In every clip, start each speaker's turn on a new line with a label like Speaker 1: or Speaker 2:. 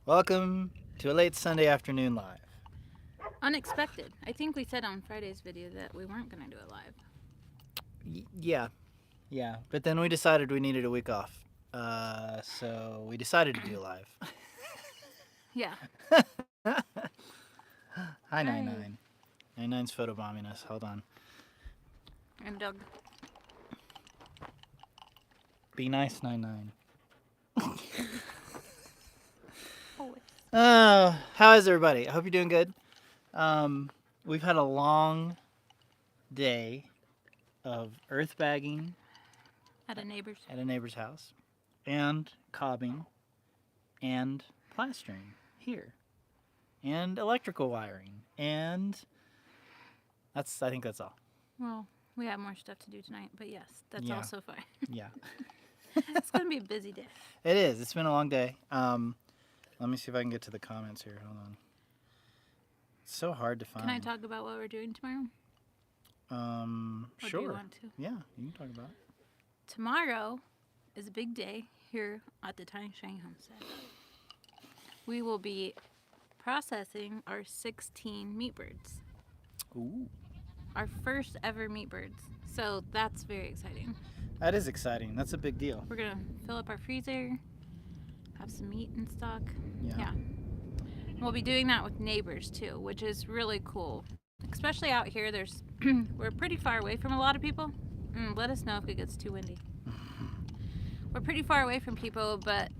Speaker 1: Welcome to a late Sunday afternoon live.
Speaker 2: Unexpected. I think we said on Friday's video that we weren't going to do it live.
Speaker 1: Yeah. But then we decided we needed a week off. So we decided to do live.
Speaker 2: Yeah.
Speaker 1: Hi, 99. 99's photobombing us. Hold on.
Speaker 2: And Doug.
Speaker 1: Be nice, 99.
Speaker 2: Always.
Speaker 1: How is everybody? I hope you're doing good. We've had a long day of earth bagging
Speaker 2: At a neighbor's.
Speaker 1: at a neighbor's house and cobbing and plastering here and electrical wiring and I think that's all.
Speaker 2: Well, we have more stuff to do tonight, but yes, that's
Speaker 1: Yeah.
Speaker 2: also fine.
Speaker 1: Yeah.
Speaker 2: It's going to be a busy day.
Speaker 1: It is. It's been a long day. Let me see if I can get to the comments here. Hold on. It's so hard to find.
Speaker 2: Can I talk about what we're doing tomorrow? Or
Speaker 1: Sure.
Speaker 2: do you want to?
Speaker 1: Yeah, you can talk about it.
Speaker 2: Tomorrow is a big day here at the Tiny Shiny Homestead. We will be processing our 16 meat birds.
Speaker 1: Ooh.
Speaker 2: Our first ever meat birds. So that's very exciting.
Speaker 1: That is exciting. That's a big deal.
Speaker 2: We're gonna fill up our freezer, have some meat in stock.
Speaker 1: Yeah.
Speaker 2: We'll be doing that with neighbors too, which is really cool. Especially out here, we're pretty far away from a lot of people. Let us know if it gets too windy. We're pretty far away from people, but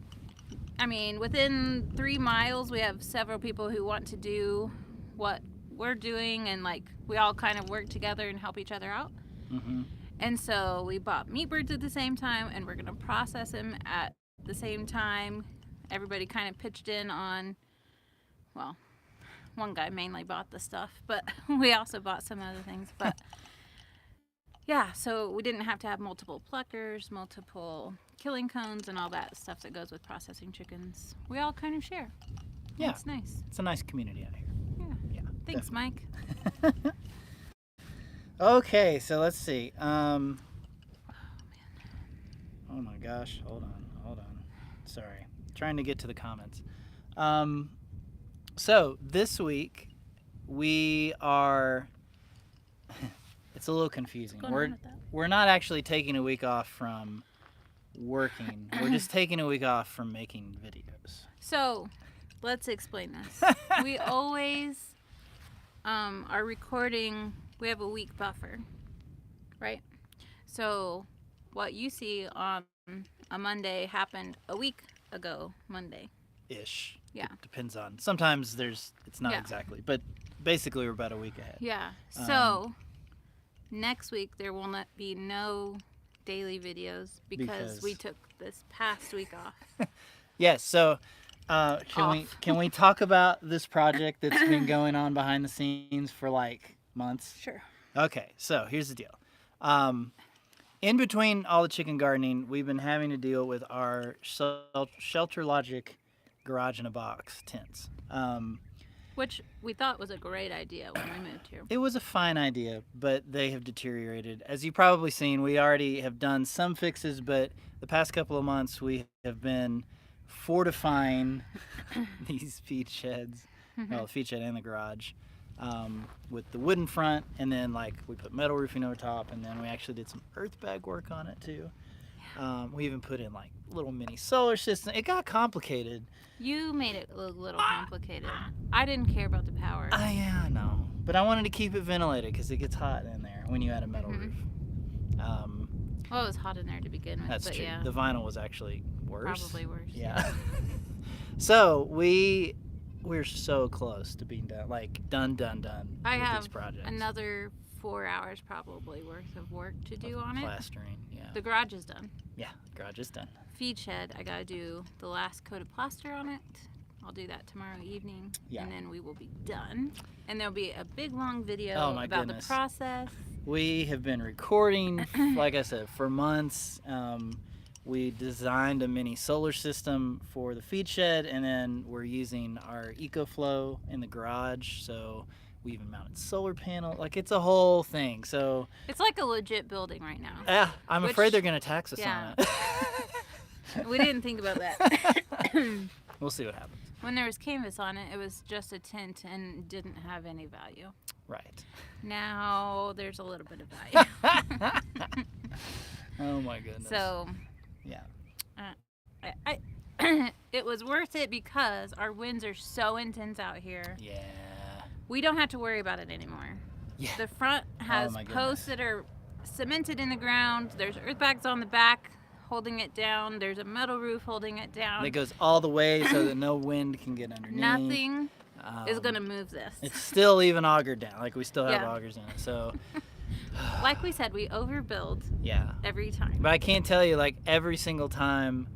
Speaker 2: I mean, within 3 miles, we have several people who want to do what we're doing, and like we all kind of work together and help each other out.
Speaker 1: Mm-hmm.
Speaker 2: And so we bought meat birds at the same time, and we're gonna process them at the same time. Everybody kind of pitched in on, well, one guy mainly bought the stuff, but we also bought some other things. But yeah, so we didn't have to have multiple pluckers, multiple killing cones, and all that stuff that goes with processing chickens. We all kind of share.
Speaker 1: Yeah.
Speaker 2: It's nice.
Speaker 1: It's a nice community out here.
Speaker 2: Yeah.
Speaker 1: Yeah.
Speaker 2: Thanks,
Speaker 1: definitely.
Speaker 2: Mike.
Speaker 1: Okay, so let's see.
Speaker 2: Oh, man.
Speaker 1: Oh my gosh, hold on. Sorry. Trying to get to the comments. So this week we are it's a little confusing.
Speaker 2: What's going on with that?
Speaker 1: We're not actually taking a week off from working. We're just taking a week off from making videos.
Speaker 2: So, let's explain this. We always are recording, we have a week buffer, right? So, what you see on a Monday happened a week ago, Monday.
Speaker 1: Ish.
Speaker 2: Yeah.
Speaker 1: It depends on. Sometimes it's not
Speaker 2: Yeah.
Speaker 1: exactly, but basically we're about a week ahead.
Speaker 2: Yeah. So, next week there will not be no daily videos because we took this past week off.
Speaker 1: Yes, so can
Speaker 2: Off.
Speaker 1: we talk about this project that's been going on behind the scenes for like months?
Speaker 2: Sure.
Speaker 1: Okay, so here's the deal. In between all the chicken gardening, we've been having to deal with our Shelter Logic garage in a box tents.
Speaker 2: Which we thought was a great idea when we moved here.
Speaker 1: It was a fine idea, but they have deteriorated. As you've probably seen, we already have done some fixes, but the past couple of months we have been fortifying these feed sheds, well, the feed shed and the garage, with the wooden front, and then like we put metal roofing over top, and then we actually did some earth bag work on it too. We even put in like little mini solar system. It got complicated.
Speaker 2: You made it look a little complicated. I didn't care about the power.
Speaker 1: Yeah, I know. But I wanted to keep it ventilated because it gets hot in there when you add a metal roof.
Speaker 2: Well, it was hot in there to begin with.
Speaker 1: That's
Speaker 2: but
Speaker 1: true.
Speaker 2: Yeah,
Speaker 1: The vinyl was actually worse.
Speaker 2: probably worse.
Speaker 1: Yeah. So we're so close to being done. Like done
Speaker 2: I
Speaker 1: with
Speaker 2: have
Speaker 1: these projects.
Speaker 2: another 4 hours probably worth of work to do on it.
Speaker 1: Plastering, yeah.
Speaker 2: The garage is done.
Speaker 1: Yeah, garage is done.
Speaker 2: Feed shed, I gotta do the last coat of plaster on it. I'll do that tomorrow evening,
Speaker 1: Yeah.
Speaker 2: and then we will be done. And there'll be a big long video
Speaker 1: Oh, my
Speaker 2: about
Speaker 1: goodness.
Speaker 2: the process.
Speaker 1: We have been recording, like I said, for months. We designed a mini solar system for the feed shed, and then we're using our EcoFlow in the garage. So we even mounted solar panel. Like, it's a whole thing. So
Speaker 2: It's like a legit building right now.
Speaker 1: I'm
Speaker 2: Which-
Speaker 1: afraid they're going to tax us
Speaker 2: yeah.
Speaker 1: on it.
Speaker 2: We didn't think about that.
Speaker 1: We'll see what happens.
Speaker 2: When there was canvas on it, it was just a tint and didn't have any value.
Speaker 1: Right.
Speaker 2: Now there's a little bit of value.
Speaker 1: Oh my goodness.
Speaker 2: So,
Speaker 1: yeah.
Speaker 2: It was worth it because our winds are so intense out here.
Speaker 1: Yeah.
Speaker 2: We don't have to worry about it anymore.
Speaker 1: Yeah.
Speaker 2: The front has
Speaker 1: my
Speaker 2: posts
Speaker 1: goodness.
Speaker 2: that are cemented in the ground. There's earth bags on the back holding it down. There's a metal roof holding it down.
Speaker 1: It goes all the way so that no wind can get underneath.
Speaker 2: Nothing is going to move this.
Speaker 1: It's still even augered down. Like we still have
Speaker 2: Yeah.
Speaker 1: augers in it. So
Speaker 2: Like we said, we overbuild
Speaker 1: yeah.
Speaker 2: every time.
Speaker 1: But I can't tell you, like every single time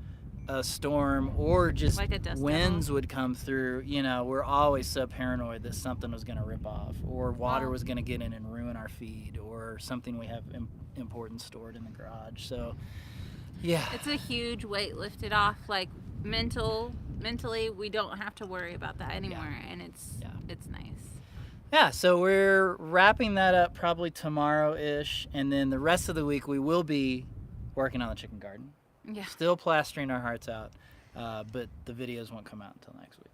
Speaker 1: a storm or just
Speaker 2: Like a dust
Speaker 1: winds
Speaker 2: devil.
Speaker 1: would come through, you know, we're always so paranoid that something was going to rip off or water
Speaker 2: Well-
Speaker 1: was going to get in and ruin our feed or something we have important stored in the garage. So yeah.
Speaker 2: It's a huge weight lifted off. Like mentally, we don't have to worry about that anymore, and it's nice.
Speaker 1: Yeah, so we're wrapping that up probably tomorrow-ish, and then the rest of the week we will be working on the chicken garden.
Speaker 2: Yeah.
Speaker 1: Still plastering our hearts out, but the videos won't come out until next week.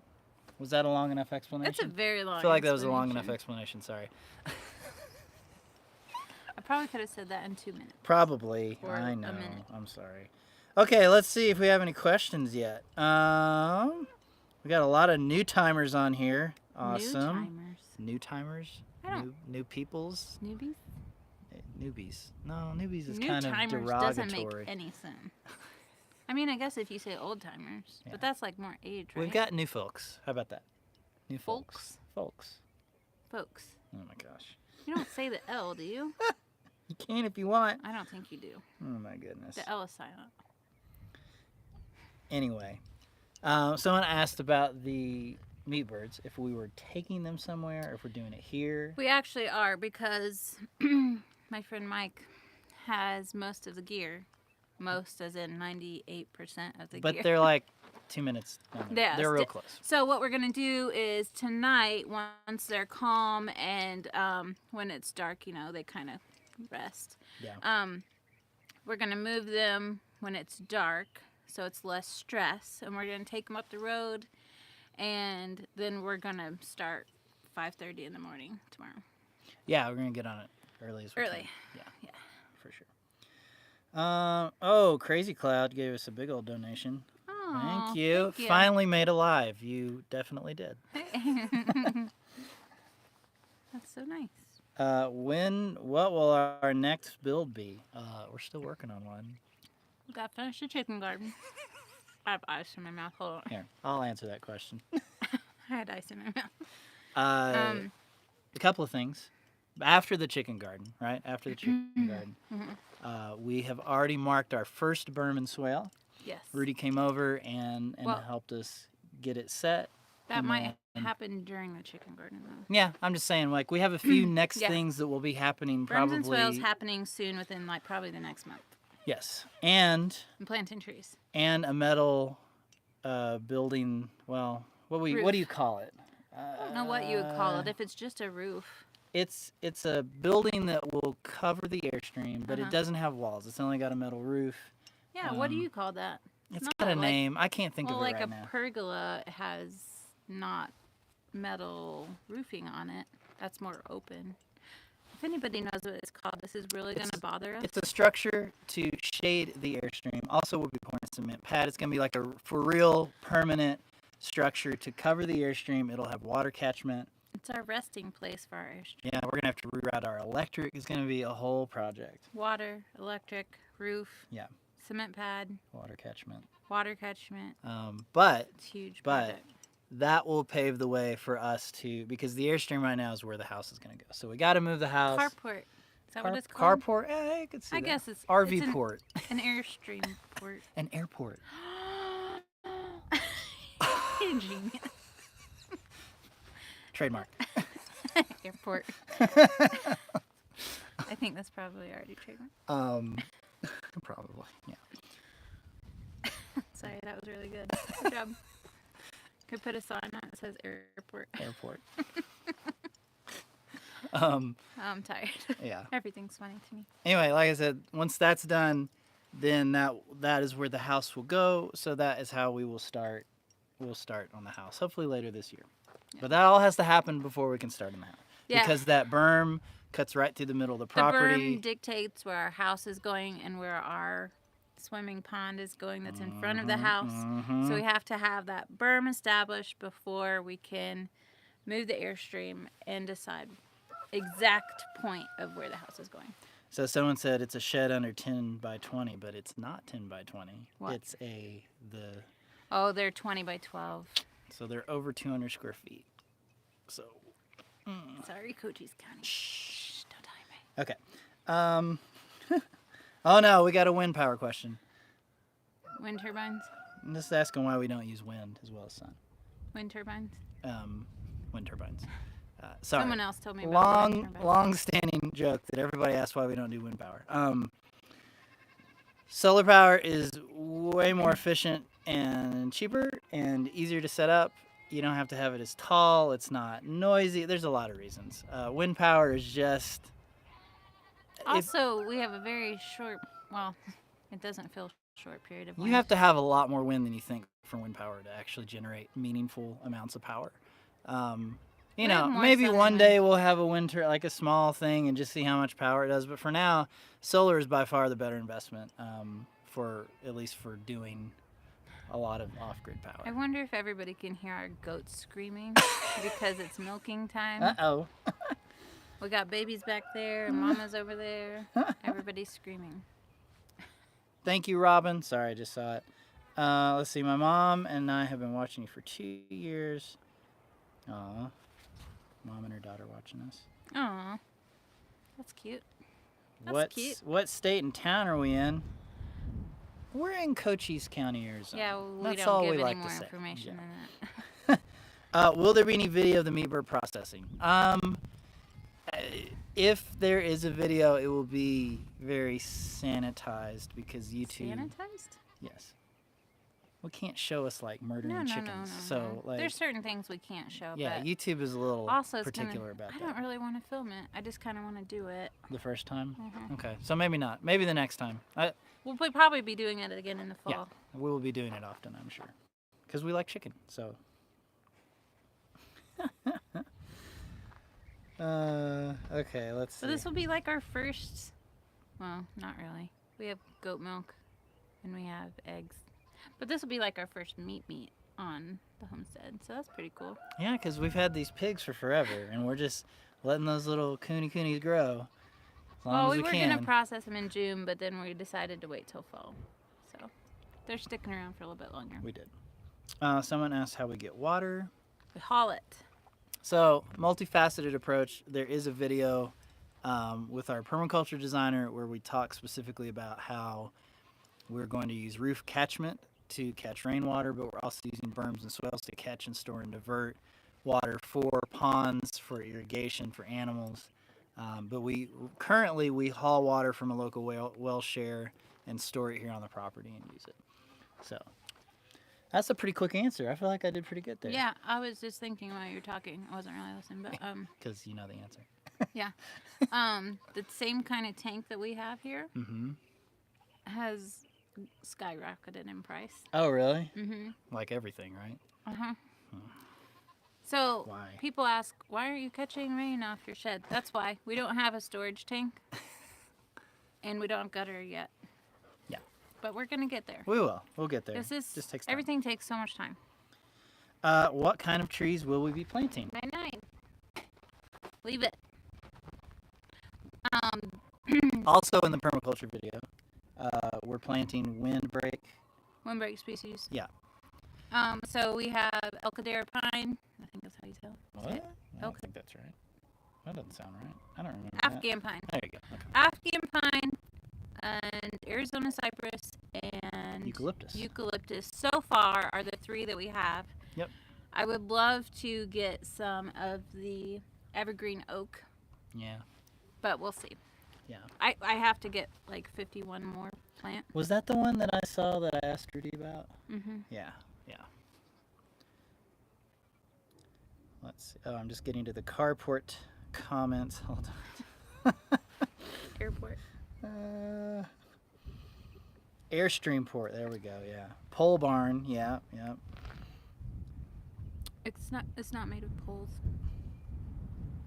Speaker 1: Was that a long enough explanation?
Speaker 2: That's a very long.
Speaker 1: I feel like that was a long enough explanation. Sorry.
Speaker 2: I probably could have said that in 2 minutes.
Speaker 1: Probably.
Speaker 2: Or
Speaker 1: I
Speaker 2: a
Speaker 1: know.
Speaker 2: minute.
Speaker 1: I'm sorry. Okay, let's see if we have any questions yet. We got a lot of new timers on here. Awesome. New timers.
Speaker 2: I don't-
Speaker 1: New peoples.
Speaker 2: Newbies.
Speaker 1: Newbies. No, newbies is
Speaker 2: New
Speaker 1: kind of
Speaker 2: timers
Speaker 1: derogatory.
Speaker 2: doesn't make any sense. I mean, I guess if you say old timers,
Speaker 1: Yeah.
Speaker 2: but that's like more age, right?
Speaker 1: We've got new folks. How about that? New
Speaker 2: Folks?
Speaker 1: Folks.
Speaker 2: Folks.
Speaker 1: Oh my gosh.
Speaker 2: You don't say the L, do you?
Speaker 1: You can if you want.
Speaker 2: I don't think you do.
Speaker 1: Oh my goodness.
Speaker 2: The L is silent.
Speaker 1: Anyway, someone asked about the meat birds, if we were taking them somewhere, or if we're doing it here.
Speaker 2: We actually are because my friend Mike has most of the gear. Most as in 98% of the
Speaker 1: But
Speaker 2: gear.
Speaker 1: they're like 2 minutes.
Speaker 2: Yeah,
Speaker 1: They're real close.
Speaker 2: So what we're going to do is tonight, once they're calm and when it's dark, you know, they kind of rest.
Speaker 1: Yeah.
Speaker 2: We're going to move them when it's dark so it's less stress. And we're going to take them up the road. And then we're going to start 5:30 in the morning tomorrow.
Speaker 1: Yeah, we're going to get on it early as we
Speaker 2: Early.
Speaker 1: can.
Speaker 2: Yeah.
Speaker 1: For sure. Crazy Cloud gave us a big old donation.
Speaker 2: Aw,
Speaker 1: Thank you. Finally made alive. You definitely did.
Speaker 2: That's so nice.
Speaker 1: What will our next build be? We're still working on one.
Speaker 2: We got to finish the chicken garden. I have ice in my mouth. Hold on.
Speaker 1: Here, I'll answer that question.
Speaker 2: I had ice in my mouth.
Speaker 1: A couple of things. After the chicken garden, right? After the chicken garden, we have already marked our first berm and swale.
Speaker 2: Yes.
Speaker 1: Rudy came over and helped us get it set.
Speaker 2: That might happen during the chicken garden, though.
Speaker 1: Yeah, I'm just saying, like, we have a few next
Speaker 2: Yeah.
Speaker 1: things that will be happening
Speaker 2: Berms
Speaker 1: probably.
Speaker 2: and swales happening soon within, like, probably the next month.
Speaker 1: Yes. And
Speaker 2: planting trees.
Speaker 1: And a metal building, well, what do you call it?
Speaker 2: I don't know what you would call it if it's just a roof.
Speaker 1: It's a building that will cover the airstream, but it doesn't have walls. It's only got a metal roof.
Speaker 2: Yeah, what do you call that?
Speaker 1: It's got a name. I can't think of it
Speaker 2: like
Speaker 1: right
Speaker 2: a
Speaker 1: now.
Speaker 2: pergola has not metal roofing on it. That's more open. If anybody knows what it's called, this is really going to bother us.
Speaker 1: It's a structure to shade the airstream. Also, we'll be pouring a cement pad. It's going to be like a for real permanent structure to cover the airstream. It'll have water catchment.
Speaker 2: It's our resting place for our airstream.
Speaker 1: Yeah, we're going to have to reroute our electric. It's going to be a whole project.
Speaker 2: Water, electric, roof.
Speaker 1: Yeah.
Speaker 2: Cement pad.
Speaker 1: Water catchment.
Speaker 2: Water catchment.
Speaker 1: But
Speaker 2: it's a huge
Speaker 1: but
Speaker 2: project.
Speaker 1: that will pave the way for us to, because the airstream right now is where the house is going to go. So we got to move the house.
Speaker 2: Carport. Is that what it's called?
Speaker 1: Carport. I could see
Speaker 2: I
Speaker 1: that.
Speaker 2: guess it's
Speaker 1: RV port.
Speaker 2: An airstream port.
Speaker 1: An airport.
Speaker 2: You're genius.
Speaker 1: Trademark.
Speaker 2: Airport. I think that's probably already trademarked.
Speaker 1: Probably. Yeah.
Speaker 2: Sorry, that was really good. Good job. Could put a sign on it that says airport.
Speaker 1: Airport.
Speaker 2: I'm tired.
Speaker 1: Yeah.
Speaker 2: Everything's funny to me.
Speaker 1: Anyway, like I said, once that's done, then that is where the house will go. So that is how we will start we'll start on the house. Hopefully later this year. Yeah. But that all has to happen before we can start on the house.
Speaker 2: Yeah.
Speaker 1: Because that berm cuts right through the middle of the property.
Speaker 2: The berm dictates where our house is going and where our swimming pond is going that's in front of the house. So we have to have that berm established before we can move the airstream and decide exact point of where the house is going.
Speaker 1: So someone said it's a shed under 10 by 20, but it's not 10 by 20.
Speaker 2: What?
Speaker 1: It's
Speaker 2: Oh, they're 20 by 12.
Speaker 1: So they're over 200 square feet. So.
Speaker 2: Sorry, Cochise County. Shh, don't tell me.
Speaker 1: Okay. Oh no, we got a wind power question.
Speaker 2: Wind turbines?
Speaker 1: I'm just asking why we don't use wind as well as sun.
Speaker 2: Wind turbines?
Speaker 1: Wind turbines. Sorry.
Speaker 2: Someone else told me about wind turbines.
Speaker 1: Long-standing joke that everybody asks why we don't do wind power. Solar power is way more efficient and cheaper and easier to set up. You don't have to have it as tall. It's not noisy. There's a lot of reasons. Wind power is just...
Speaker 2: Also, we have a very short... Well, it doesn't feel short period of wind.
Speaker 1: You have to have a lot more wind than you think for wind power to actually generate meaningful amounts of power. You know, maybe one day we'll have a like a small thing and just see how much power it does. But for now, solar is by far the better investment at least for doing a lot of off-grid power.
Speaker 2: I wonder if everybody can hear our goats screaming because it's milking time.
Speaker 1: Uh-oh.
Speaker 2: We got babies back there and mama's over there. Everybody's screaming.
Speaker 1: Thank you, Robin. Sorry, I just saw it. Let's see. My mom and I have been watching you for 2 years. Aw. Mom and her daughter watching us.
Speaker 2: Aw. That's cute. That's cute.
Speaker 1: What state and town are we in? We're in Cochise County, Arizona.
Speaker 2: Yeah, well, we
Speaker 1: That's
Speaker 2: don't
Speaker 1: all
Speaker 2: give
Speaker 1: we
Speaker 2: any
Speaker 1: like
Speaker 2: more
Speaker 1: to say.
Speaker 2: information
Speaker 1: Yeah.
Speaker 2: than that.
Speaker 1: Will there be any video of the meat bird processing? If there is a video, it will be very sanitized because YouTube...
Speaker 2: Sanitized?
Speaker 1: Yes. We can't show us like murdering chickens. So like
Speaker 2: there's certain things we can't show.
Speaker 1: Yeah,
Speaker 2: but
Speaker 1: YouTube is a little
Speaker 2: also
Speaker 1: particular about that.
Speaker 2: I don't really want to film it. I just kind of want to do it.
Speaker 1: The first time?
Speaker 2: Mm-hmm.
Speaker 1: Okay, so maybe not. Maybe the next time.
Speaker 2: We'll probably be doing it again in the fall.
Speaker 1: Yeah, we will be doing it often, I'm sure. Because we like chicken, so. Okay, let's see.
Speaker 2: So this will be like our first, well, not really. We have goat milk and we have eggs. But this will be like our first meat on the homestead. So that's pretty cool.
Speaker 1: Yeah, because we've had these pigs for forever and we're just letting those little coonies grow as long as we
Speaker 2: were
Speaker 1: can.
Speaker 2: going to process them in June, but then we decided to wait till fall. So they're sticking around for a little bit longer.
Speaker 1: We did. Someone asked how we get water.
Speaker 2: We haul it.
Speaker 1: So, multifaceted approach. There is a video with our permaculture designer where we talk specifically about how we're going to use roof catchment to catch rainwater, but we're also using berms and swales to catch and store and divert water for ponds, for irrigation, for animals. But we haul water from a local well share and store it here on the property and use it. So that's a pretty quick answer. I feel like I did pretty good there.
Speaker 2: Yeah, I was just thinking while you were talking. I wasn't really listening, but
Speaker 1: because you know the answer.
Speaker 2: Yeah. The same kind of tank that we have here has skyrocketed in price.
Speaker 1: Oh, really?
Speaker 2: Mm-hmm.
Speaker 1: Like everything, right?
Speaker 2: Uh-huh. So
Speaker 1: why?
Speaker 2: People ask, why aren't you catching rain off your shed? That's why. We don't have a storage tank. And we don't have gutter yet.
Speaker 1: Yeah.
Speaker 2: But we're going to get there.
Speaker 1: We will. We'll get there.
Speaker 2: This is,
Speaker 1: just takes time.
Speaker 2: everything takes so much time.
Speaker 1: What kind of trees will we be planting?
Speaker 2: 9. Leave it.
Speaker 1: Also in the permaculture video, we're planting windbreak.
Speaker 2: Windbreak species.
Speaker 1: Yeah.
Speaker 2: So we have Elkadera pine. I think that's how you tell.
Speaker 1: What? I don't think that's right. That doesn't sound right. I don't remember.
Speaker 2: Afghan pine.
Speaker 1: There you go. Okay.
Speaker 2: Afghan pine and Arizona cypress and eucalyptus. So far are the 3 that we have.
Speaker 1: Yep.
Speaker 2: I would love to get some of the evergreen oak.
Speaker 1: Yeah.
Speaker 2: But we'll see.
Speaker 1: Yeah.
Speaker 2: I have to get like 51 more plant.
Speaker 1: Was that the one that I saw that I asked Rudy about?
Speaker 2: Mm-hmm.
Speaker 1: Yeah. Yeah. Let's see. Oh, I'm just getting to the carport comments. Hold on.
Speaker 2: Airport.
Speaker 1: Airstream port. There we go. Yeah. Pole barn. Yeah. Yeah.
Speaker 2: It's not made with poles.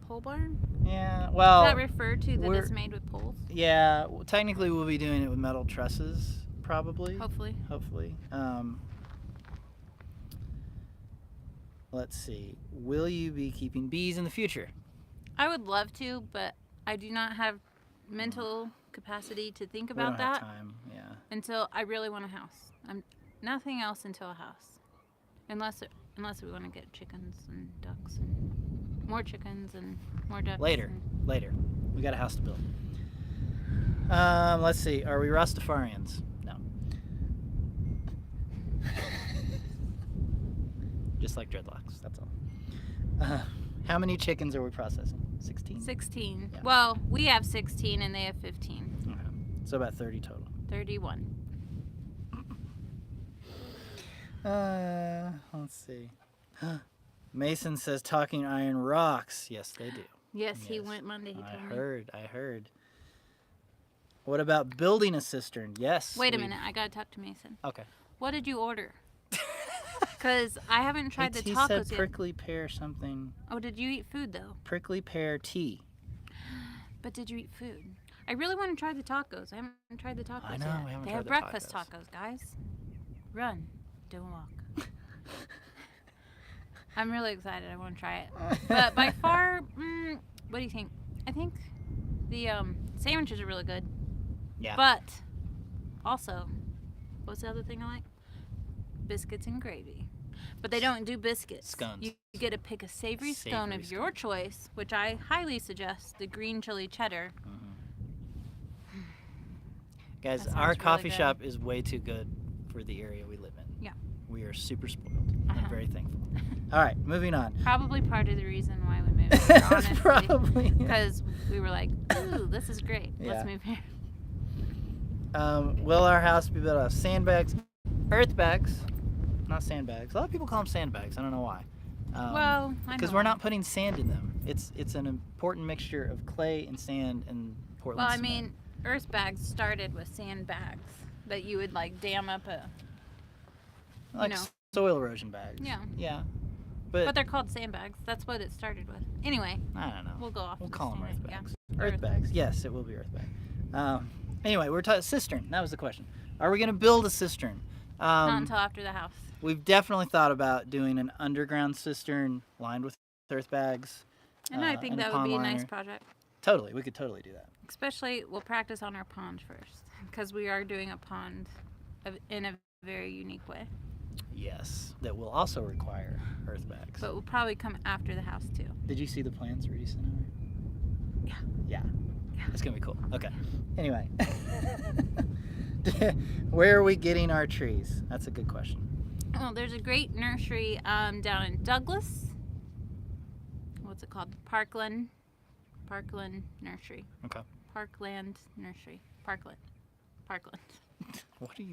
Speaker 2: Pole barn?
Speaker 1: Yeah.
Speaker 2: Does
Speaker 1: Well,
Speaker 2: that refer to that
Speaker 1: we're-
Speaker 2: it's made with poles?
Speaker 1: yeah. Technically, we'll be doing it with metal trusses, probably.
Speaker 2: Hopefully.
Speaker 1: Hopefully. Let's see. Will you be keeping bees in the future?
Speaker 2: I would love to, but I do not have mental capacity to think
Speaker 1: We don't
Speaker 2: about
Speaker 1: have
Speaker 2: that
Speaker 1: time. Yeah.
Speaker 2: until I really want a house. I'm nothing else until a house, unless we want to get chickens and ducks and more chickens and more ducks.
Speaker 1: Later.
Speaker 2: and-
Speaker 1: Later. We got a house to build. Let's see. Are we Rastafarians? No. Just like dreadlocks. That's all. How many chickens are we processing? 16?
Speaker 2: 16.
Speaker 1: Yeah.
Speaker 2: Well, we have 16 and they have 15.
Speaker 1: Okay. So about 30 total.
Speaker 2: 31.
Speaker 1: Let's see. Mason says talking iron rocks. Yes, they do.
Speaker 2: Yes, he
Speaker 1: Yes.
Speaker 2: went Monday. He
Speaker 1: I
Speaker 2: told me.
Speaker 1: heard. What about building a cistern? Yes.
Speaker 2: Wait a minute. I gotta talk to Mason.
Speaker 1: Okay.
Speaker 2: What did you order? Because I haven't tried the
Speaker 1: He
Speaker 2: tacos
Speaker 1: said
Speaker 2: yet.
Speaker 1: prickly pear something.
Speaker 2: Oh, did you eat food though?
Speaker 1: Prickly pear tea.
Speaker 2: But did you eat food? I really want to try the tacos. I haven't tried the tacos
Speaker 1: I know,
Speaker 2: yet.
Speaker 1: we haven't
Speaker 2: They
Speaker 1: tried
Speaker 2: have
Speaker 1: the
Speaker 2: breakfast
Speaker 1: tacos.
Speaker 2: tacos, guys. Run, don't walk. I'm really excited. I want to try it. But by far, what do you think? I think the sandwiches are really good.
Speaker 1: Yeah.
Speaker 2: But also, what's the other thing I like? Biscuits and gravy. But they don't do biscuits.
Speaker 1: Scones.
Speaker 2: You get to pick a savory scone
Speaker 1: Savory
Speaker 2: of your choice, which I highly suggest the green chili cheddar.
Speaker 1: Guys,
Speaker 2: That
Speaker 1: our
Speaker 2: sounds
Speaker 1: coffee
Speaker 2: really good.
Speaker 1: shop is way too good for the area we live in.
Speaker 2: Yeah.
Speaker 1: We are super spoiled. I'm
Speaker 2: Uh-huh.
Speaker 1: very thankful. All right, moving on.
Speaker 2: Probably part of the reason why we moved here, honestly.
Speaker 1: Probably.
Speaker 2: Because we were like, ooh, this is great.
Speaker 1: Yeah.
Speaker 2: Let's move here.
Speaker 1: Will our house be built out of sandbags, earth bags, not sandbags? A lot of people call them sandbags. I don't know why.
Speaker 2: Well, I
Speaker 1: because
Speaker 2: know
Speaker 1: we're
Speaker 2: why.
Speaker 1: not putting sand in them. It's an important mixture of clay and sand and Portland
Speaker 2: Well, I
Speaker 1: cement.
Speaker 2: mean, earth bags started with sand bags that you would like dam up a.
Speaker 1: like
Speaker 2: know.
Speaker 1: soil erosion bags.
Speaker 2: Yeah.
Speaker 1: Yeah.
Speaker 2: But they're called sandbags. That's what it started with. Anyway,
Speaker 1: I don't know.
Speaker 2: we'll go off.
Speaker 1: We'll
Speaker 2: the
Speaker 1: call them
Speaker 2: standard-
Speaker 1: earth bags.
Speaker 2: Yeah.
Speaker 1: Earth bags. Yes, it will be earth bag. Anyway, we're talking cistern. That was the question. Are we going to build a cistern?
Speaker 2: Not until after the house.
Speaker 1: We've definitely thought about doing an underground cistern lined with earth bags.
Speaker 2: And I think
Speaker 1: and a
Speaker 2: that would
Speaker 1: pond
Speaker 2: be a nice
Speaker 1: liner.
Speaker 2: project.
Speaker 1: Totally, we could totally do that.
Speaker 2: Especially, we'll practice on our pond first. Because we are doing a pond in a very unique way.
Speaker 1: Yes, that will also require earth bags.
Speaker 2: But we'll probably come after the house too.
Speaker 1: Did you see the plans Rudy sent over?
Speaker 2: Yeah.
Speaker 1: Yeah.
Speaker 2: Yeah.
Speaker 1: It's gonna be cool. Okay. Anyway, where are we getting our trees? That's a good question.
Speaker 2: Well, there's a great nursery down in Douglas. What's it called? Parkland Nursery.
Speaker 1: Okay.
Speaker 2: Parkland Nursery. Parkland.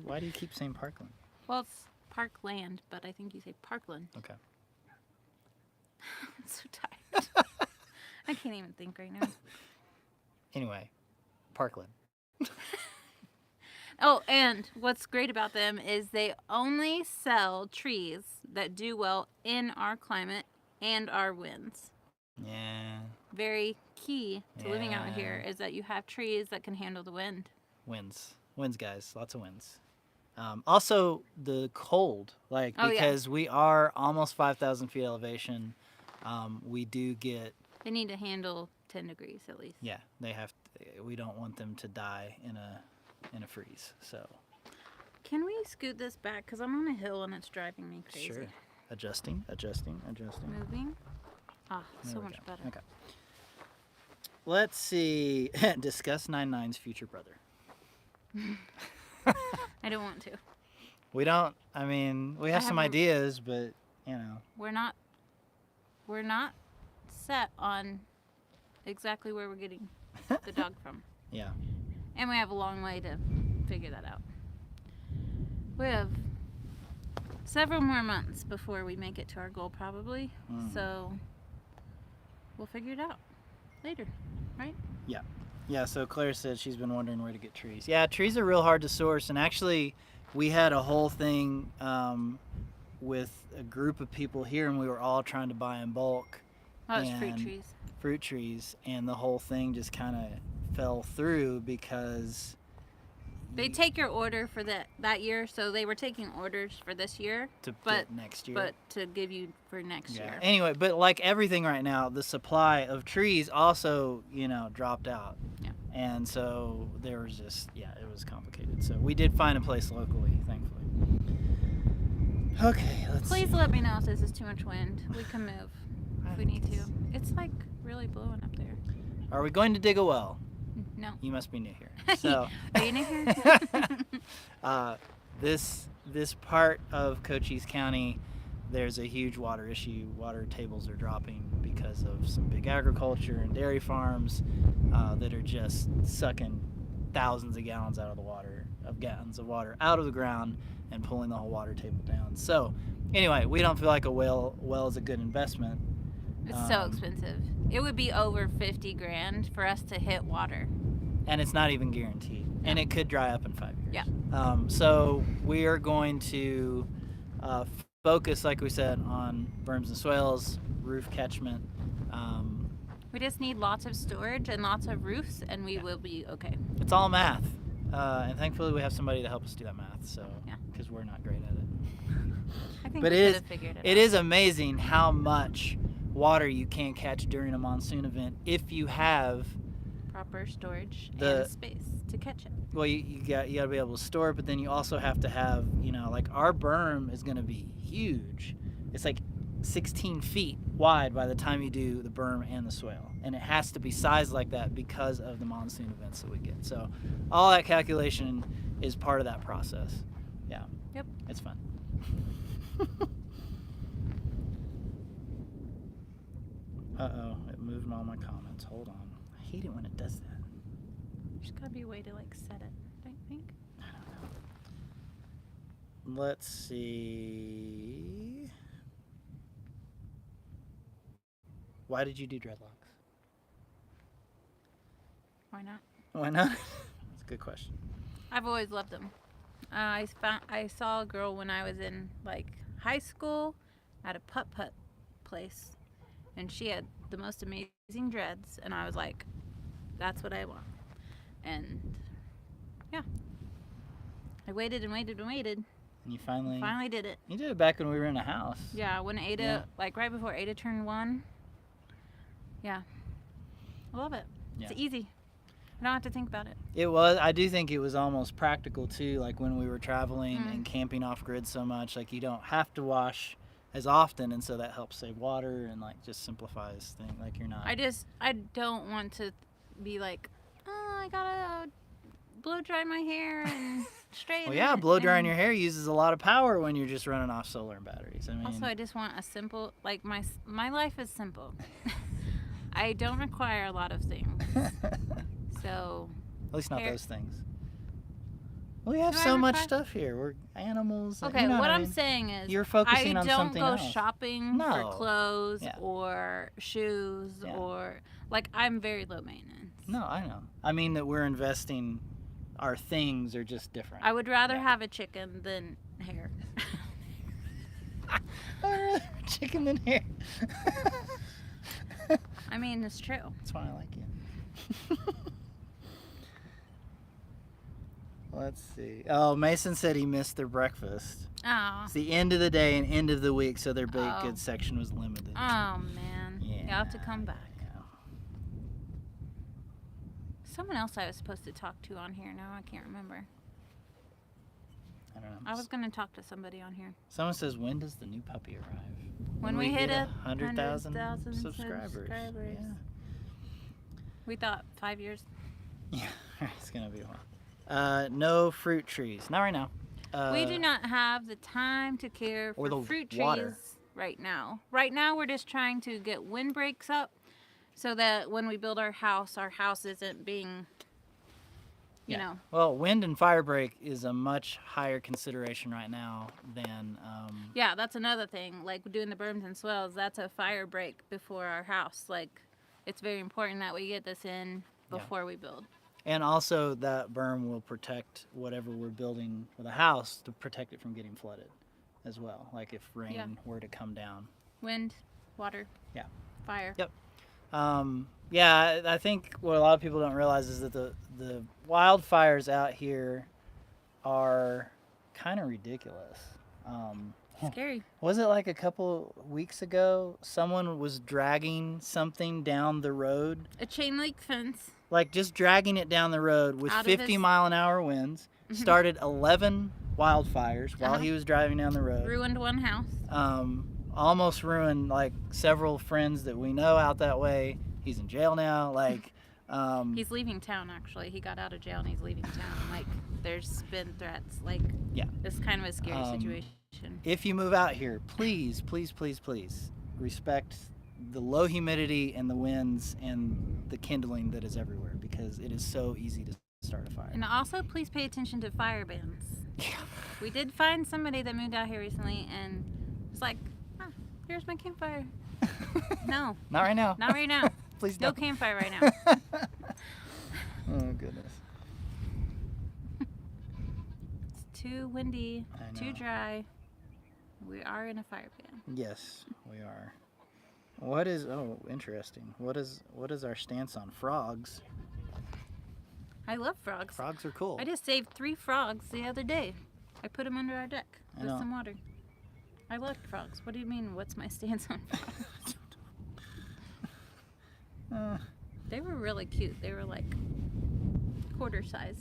Speaker 1: Why do you keep saying Parkland?
Speaker 2: Well, it's Parkland, but I think you say Parkland.
Speaker 1: Okay.
Speaker 2: I'm so tired. I can't even think right now.
Speaker 1: Anyway, Parkland.
Speaker 2: Oh, and what's great about them is they only sell trees that do well in our climate and our winds.
Speaker 1: Yeah.
Speaker 2: Very key to living out
Speaker 1: Yeah.
Speaker 2: here is that you have trees that can handle the wind.
Speaker 1: Winds, guys. Lots of winds. Also, the cold, like
Speaker 2: Oh, yeah.
Speaker 1: because we are almost 5,000 feet elevation. We do get.
Speaker 2: They need to handle 10 degrees at least.
Speaker 1: Yeah, they have. We don't want them to die in a freeze. So
Speaker 2: Can we scoot this back? Because I'm on a hill and it's driving me crazy.
Speaker 1: sure, adjusting.
Speaker 2: Moving. Ah,
Speaker 1: There
Speaker 2: so
Speaker 1: we
Speaker 2: much
Speaker 1: go.
Speaker 2: better.
Speaker 1: Okay. Let's see. Discuss 9-9's future brother.
Speaker 2: I don't want to.
Speaker 1: We don't. I mean, we have some
Speaker 2: haven't-
Speaker 1: ideas, but you know.
Speaker 2: We're not set on exactly where we're getting the dog from.
Speaker 1: Yeah.
Speaker 2: And we have a long way to figure that out. We have several more months before we make it to our goal, probably.
Speaker 1: Mm.
Speaker 2: So we'll figure it out later, right?
Speaker 1: Yeah, so Claire said she's been wondering where to get trees. Yeah, trees are real hard to source, and actually, we had a whole thing with a group of people here, and we were all trying to buy in bulk.
Speaker 2: Oh, it's fruit
Speaker 1: and
Speaker 2: trees.
Speaker 1: Fruit trees, and the whole thing just kind of fell through because
Speaker 2: They take your order for that year, so they were taking orders for this year,
Speaker 1: to
Speaker 2: but
Speaker 1: get next year.
Speaker 2: but to give you for next year.
Speaker 1: Anyway, but like everything right now, the supply of trees also, dropped out.
Speaker 2: Yeah.
Speaker 1: And so there was just, it was complicated. So we did find a place locally, thankfully. Okay,
Speaker 2: Please let me know if this is too much wind. We can move if we need to. It's like really blowing up there.
Speaker 1: Are we going to dig a well?
Speaker 2: No.
Speaker 1: You must be new here. So
Speaker 2: Are you new here?
Speaker 1: this part of Cochise County, there's a huge water issue. Water tables are dropping because of some big agriculture and dairy farms that are just sucking thousands of gallons of water out of the ground and pulling the whole water table down. So anyway, we don't feel like a well is a good investment.
Speaker 2: It's so expensive. It would be over $50,000 for us to hit water.
Speaker 1: And it's not even guaranteed. And it could dry up in 5 years.
Speaker 2: Yeah.
Speaker 1: So we are going to focus, like we said, on berms and swales, roof catchment.
Speaker 2: We just need lots of storage and lots of roofs, and we will be okay.
Speaker 1: It's all math. And thankfully we have somebody to help us do that math, so
Speaker 2: Yeah.
Speaker 1: because we're not great at it.
Speaker 2: I think
Speaker 1: But
Speaker 2: we
Speaker 1: it
Speaker 2: could have figured it
Speaker 1: It
Speaker 2: out.
Speaker 1: is amazing how much water you can catch during a monsoon event if you have
Speaker 2: Proper storage
Speaker 1: The-
Speaker 2: and space to catch it.
Speaker 1: well, you got to be able to store it, but then you also have to have, like our berm is going to be huge. It's like 16 feet wide by the time you do the berm and the swale, and it has to be sized like that because of the monsoon events that we get. So all that calculation is part of that process. Yeah.
Speaker 2: Yep.
Speaker 1: It's fun. Uh-oh, it moved all my comments. Hold on. I hate it when it does that.
Speaker 2: There's gotta be a way to set it, don't you think?
Speaker 1: I don't know. Let's see. Why did you do dreadlocks?
Speaker 2: Why not?
Speaker 1: Why not? That's a good question.
Speaker 2: I've always loved them. I saw a girl when I was in high school at a putt-putt place, and she had the most amazing dreads, and I was like, that's what I want. And yeah, I waited and waited and waited.
Speaker 1: And you finally
Speaker 2: did it.
Speaker 1: You did it back when we were in a house.
Speaker 2: Yeah, when Ada, right before Ada turned 1. Yeah, I love it.
Speaker 1: Yeah.
Speaker 2: It's easy. I don't have to think about it.
Speaker 1: It was. I do think it was almost practical too. Like when we were traveling and camping off grid so much, like you don't have to wash as often, and so that helps save water and just simplifies things. Like you're not.
Speaker 2: I don't want to be like, oh, I gotta blow dry my hair and straighten
Speaker 1: Well, yeah,
Speaker 2: it.
Speaker 1: blow drying your hair uses a lot of power when you're just running off solar and batteries. I mean,
Speaker 2: Also, I just want a simple, my life is simple. I don't require a lot of things. So.
Speaker 1: At least not
Speaker 2: hair-
Speaker 1: those things. We have
Speaker 2: Do I
Speaker 1: so much
Speaker 2: require-
Speaker 1: stuff here. We're animals.
Speaker 2: Okay,
Speaker 1: you know
Speaker 2: what
Speaker 1: I
Speaker 2: I'm
Speaker 1: mean?
Speaker 2: saying is,
Speaker 1: You're focusing
Speaker 2: I
Speaker 1: on
Speaker 2: don't
Speaker 1: something
Speaker 2: go
Speaker 1: else.
Speaker 2: shopping
Speaker 1: No.
Speaker 2: for clothes
Speaker 1: Yeah.
Speaker 2: or shoes
Speaker 1: Yeah.
Speaker 2: or I'm very low maintenance.
Speaker 1: No, I know. I mean that we're investing. Our things are just different.
Speaker 2: I would rather
Speaker 1: Yeah.
Speaker 2: have a chicken than hair.
Speaker 1: I'd rather have chicken than hair.
Speaker 2: I mean, it's true.
Speaker 1: That's why I like you. Let's see. Oh, Mason said he missed their breakfast.
Speaker 2: Oh.
Speaker 1: It's the end of the day and end of the week, so their baked
Speaker 2: Oh.
Speaker 1: goods section was limited.
Speaker 2: Oh man.
Speaker 1: Yeah.
Speaker 2: You'll have to come back.
Speaker 1: Yeah.
Speaker 2: Someone else I was supposed to talk to on here. Now I can't remember.
Speaker 1: I don't know.
Speaker 2: I was gonna talk to somebody on here.
Speaker 1: Someone says, when does the new puppy arrive?
Speaker 2: When we hit
Speaker 1: 100,000
Speaker 2: 100,000
Speaker 1: subscribers.
Speaker 2: subscribers.
Speaker 1: Yeah.
Speaker 2: We thought 5 years.
Speaker 1: Yeah, it's gonna be a while. No fruit trees. Not right now.
Speaker 2: We do not have the time to care
Speaker 1: or
Speaker 2: for
Speaker 1: the
Speaker 2: fruit
Speaker 1: water.
Speaker 2: trees right now. Right now, we're just trying to get windbreaks up so that when we build our house isn't being, you know.
Speaker 1: Well, wind and fire break is a much higher consideration right now than.
Speaker 2: Yeah, that's another thing. Like doing the berms and swells, that's a fire break before our house. It's very important that we get this in before we build.
Speaker 1: And also that berm will protect whatever we're building for the house to protect it from getting flooded. as well, like if rain were to come down.
Speaker 2: Wind, water.
Speaker 1: Yeah.
Speaker 2: Fire.
Speaker 1: Yep. Yeah, I think what a lot of people don't realize is that the wildfires out here are kind of ridiculous.
Speaker 2: Scary.
Speaker 1: Was it like a couple weeks ago someone was dragging something down the road?
Speaker 2: A chain link fence.
Speaker 1: Like just dragging it down the road with
Speaker 2: Out of
Speaker 1: 50
Speaker 2: his-
Speaker 1: mile an hour winds. Started 11 wildfires while he was driving down the road.
Speaker 2: Ruined one house.
Speaker 1: Almost ruined like several friends that we know out that way. He's in jail now. Like,
Speaker 2: He's leaving town, actually. He got out of jail and he's leaving town. Like, there's been threats. Like,
Speaker 1: yeah.
Speaker 2: it's kind of a scary situation.
Speaker 1: If you move out here, please, please, please, please respect the low humidity and the winds and the kindling that is everywhere, because it is so easy to start a fire.
Speaker 2: And also, please pay attention to fire bans.
Speaker 1: Yeah.
Speaker 2: We did find somebody that moved out here recently and was like, here's my campfire. No.
Speaker 1: Not right now.
Speaker 2: Not right now.
Speaker 1: Please
Speaker 2: No
Speaker 1: don't.
Speaker 2: campfire right now.
Speaker 1: Oh, goodness.
Speaker 2: It's too windy,
Speaker 1: I
Speaker 2: too
Speaker 1: know.
Speaker 2: dry. We are in a fire ban.
Speaker 1: Yes, we are. What is, oh, interesting. What is our stance on frogs?
Speaker 2: I love frogs.
Speaker 1: Frogs are cool.
Speaker 2: I just saved 3 frogs the other day. I put them under our deck
Speaker 1: I
Speaker 2: with
Speaker 1: know.
Speaker 2: some water. I love frogs. What do you mean, what's my stance on frogs? They were really cute. They were like quarter size.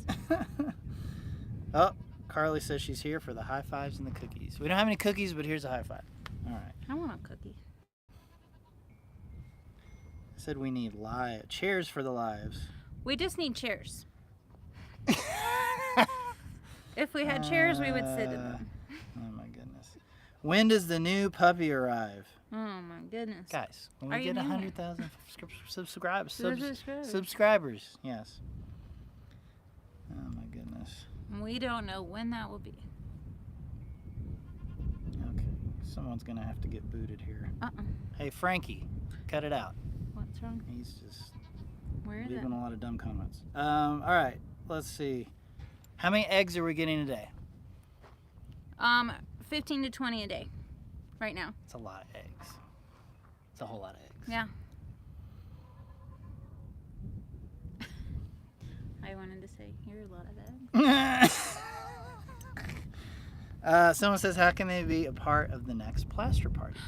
Speaker 1: Oh, Carly says she's here for the high fives and the cookies. We don't have any cookies, but here's a high five. All right.
Speaker 2: I want a cookie.
Speaker 1: Said we need chairs for the lives.
Speaker 2: We just need chairs. If we had chairs, we would sit in them.
Speaker 1: Oh my goodness. When does the new puppy arrive?
Speaker 2: Oh my goodness.
Speaker 1: Guys, when
Speaker 2: Are
Speaker 1: we
Speaker 2: you
Speaker 1: get
Speaker 2: doing
Speaker 1: 100,000 subscribers.
Speaker 2: Subscribers.
Speaker 1: Subscribers, yes. Oh my goodness.
Speaker 2: We don't know when that will be.
Speaker 1: Okay. Someone's going to have to get booted here.
Speaker 2: Uh-uh.
Speaker 1: Hey, Frankie, cut it out.
Speaker 2: What's wrong?
Speaker 1: He's just
Speaker 2: Where is it?
Speaker 1: leaving a lot of dumb comments. All right, let's see. How many eggs are we getting today?
Speaker 2: 15 to 20 a day right now.
Speaker 1: It's a lot of eggs. It's a whole lot of eggs.
Speaker 2: Yeah. I wanted to say, you're a lot of eggs.
Speaker 1: Someone says, how can they be a part of the next plaster party?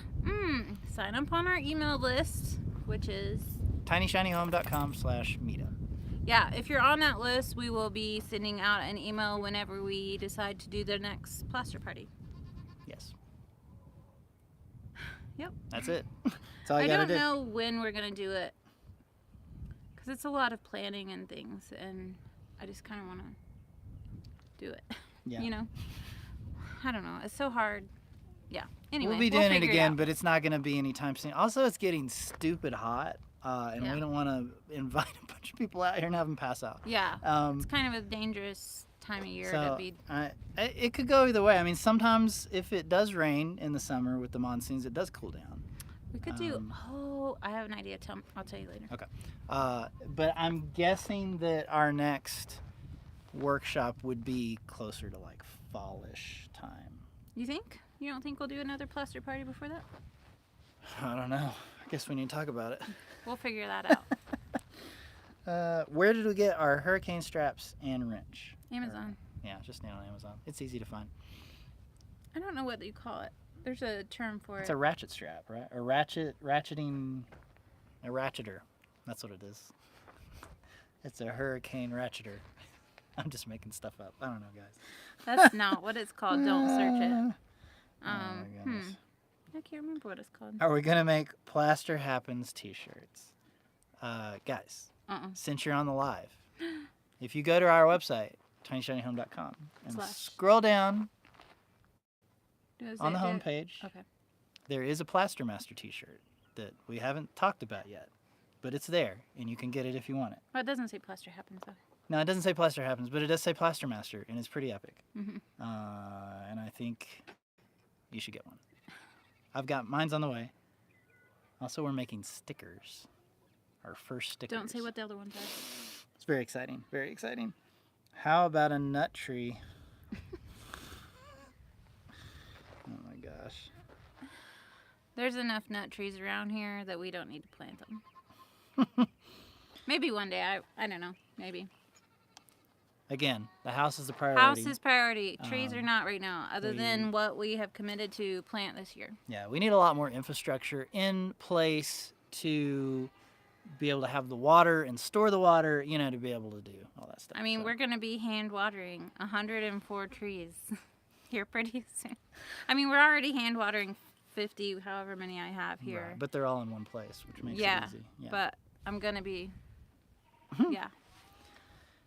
Speaker 2: Sign up on our email list, which is...
Speaker 1: tinyshinyhome.com/meetup.
Speaker 2: Yeah, if you're on that list, we will be sending out an email whenever we decide to do the next plaster party.
Speaker 1: Yes.
Speaker 2: Yep.
Speaker 1: That's it. That's all you
Speaker 2: I
Speaker 1: gotta
Speaker 2: don't
Speaker 1: do.
Speaker 2: know when we're going to do it, because it's a lot of planning and things, and I just kind of want to do it.
Speaker 1: Yeah.
Speaker 2: You know? I don't know. It's so hard. Yeah. Anyway,
Speaker 1: we'll be doing it
Speaker 2: figure
Speaker 1: again,
Speaker 2: out.
Speaker 1: but it's not going to be anytime soon. Also, it's getting stupid hot, and
Speaker 2: Yeah.
Speaker 1: we don't want to invite a bunch of people out here and have them pass out.
Speaker 2: Yeah.
Speaker 1: Um,
Speaker 2: It's kind of a dangerous time of year
Speaker 1: so
Speaker 2: to be.
Speaker 1: it could go either way. I mean, sometimes if it does rain in the summer with the monsoons, it does cool down.
Speaker 2: We could do. Oh, I have an idea. I'll tell you later.
Speaker 1: Okay. But I'm guessing that our next workshop would be closer to like fallish time.
Speaker 2: You think? You don't think we'll do another plaster party before that?
Speaker 1: I don't know. I guess we need to talk about it.
Speaker 2: We'll figure that out.
Speaker 1: Where did we get our hurricane straps and wrench?
Speaker 2: Amazon.
Speaker 1: Yeah, just on Amazon. It's easy to find.
Speaker 2: I don't know what you call it. There's a term for
Speaker 1: It's
Speaker 2: it.
Speaker 1: a ratchet strap, right? A ratcheting, a ratcheter. That's what it is. It's a hurricane ratcheter. I'm just making stuff up. I don't know, guys.
Speaker 2: That's not what it's called. Don't search it.
Speaker 1: Oh my goodness.
Speaker 2: I can't remember what it's called.
Speaker 1: Are we gonna make Plaster Happens t-shirts? Guys, since you're on the live, if you go to our website, tinyshinyhome.com, and
Speaker 2: Slash.
Speaker 1: scroll down
Speaker 2: Does
Speaker 1: on the
Speaker 2: it
Speaker 1: home
Speaker 2: do-
Speaker 1: page,
Speaker 2: Okay.
Speaker 1: there is a Plaster Master t-shirt that we haven't talked about yet, but it's there, and you can get it if you want it.
Speaker 2: Well, it doesn't say plaster happens though.
Speaker 1: No, it doesn't say Plaster Happens, but it does say Plaster Master, and it's pretty epic.
Speaker 2: Mhm.
Speaker 1: And I think you should get one. I've got mine's on the way. Also, we're making stickers. Our first stickers.
Speaker 2: Don't say what the other ones are.
Speaker 1: It's very exciting. Very exciting. How about a nut tree? Oh my
Speaker 2: There's enough nut trees around here that we don't need to plant them. Maybe one day. I don't know. Maybe.
Speaker 1: Again, the house is the priority.
Speaker 2: House is priority. Trees are not right now, other than
Speaker 1: we-
Speaker 2: what we have committed to plant this year.
Speaker 1: Yeah, we need a lot more infrastructure in place to be able to have the water and store the water, to be able to do all that stuff.
Speaker 2: I mean,
Speaker 1: So,
Speaker 2: we're going to be hand watering 104 trees here pretty soon. I mean, we're already hand watering 50, however many I have here.
Speaker 1: right, but they're all in one place, which makes
Speaker 2: Yeah,
Speaker 1: it easy. Yeah.
Speaker 2: but I'm going to be, yeah.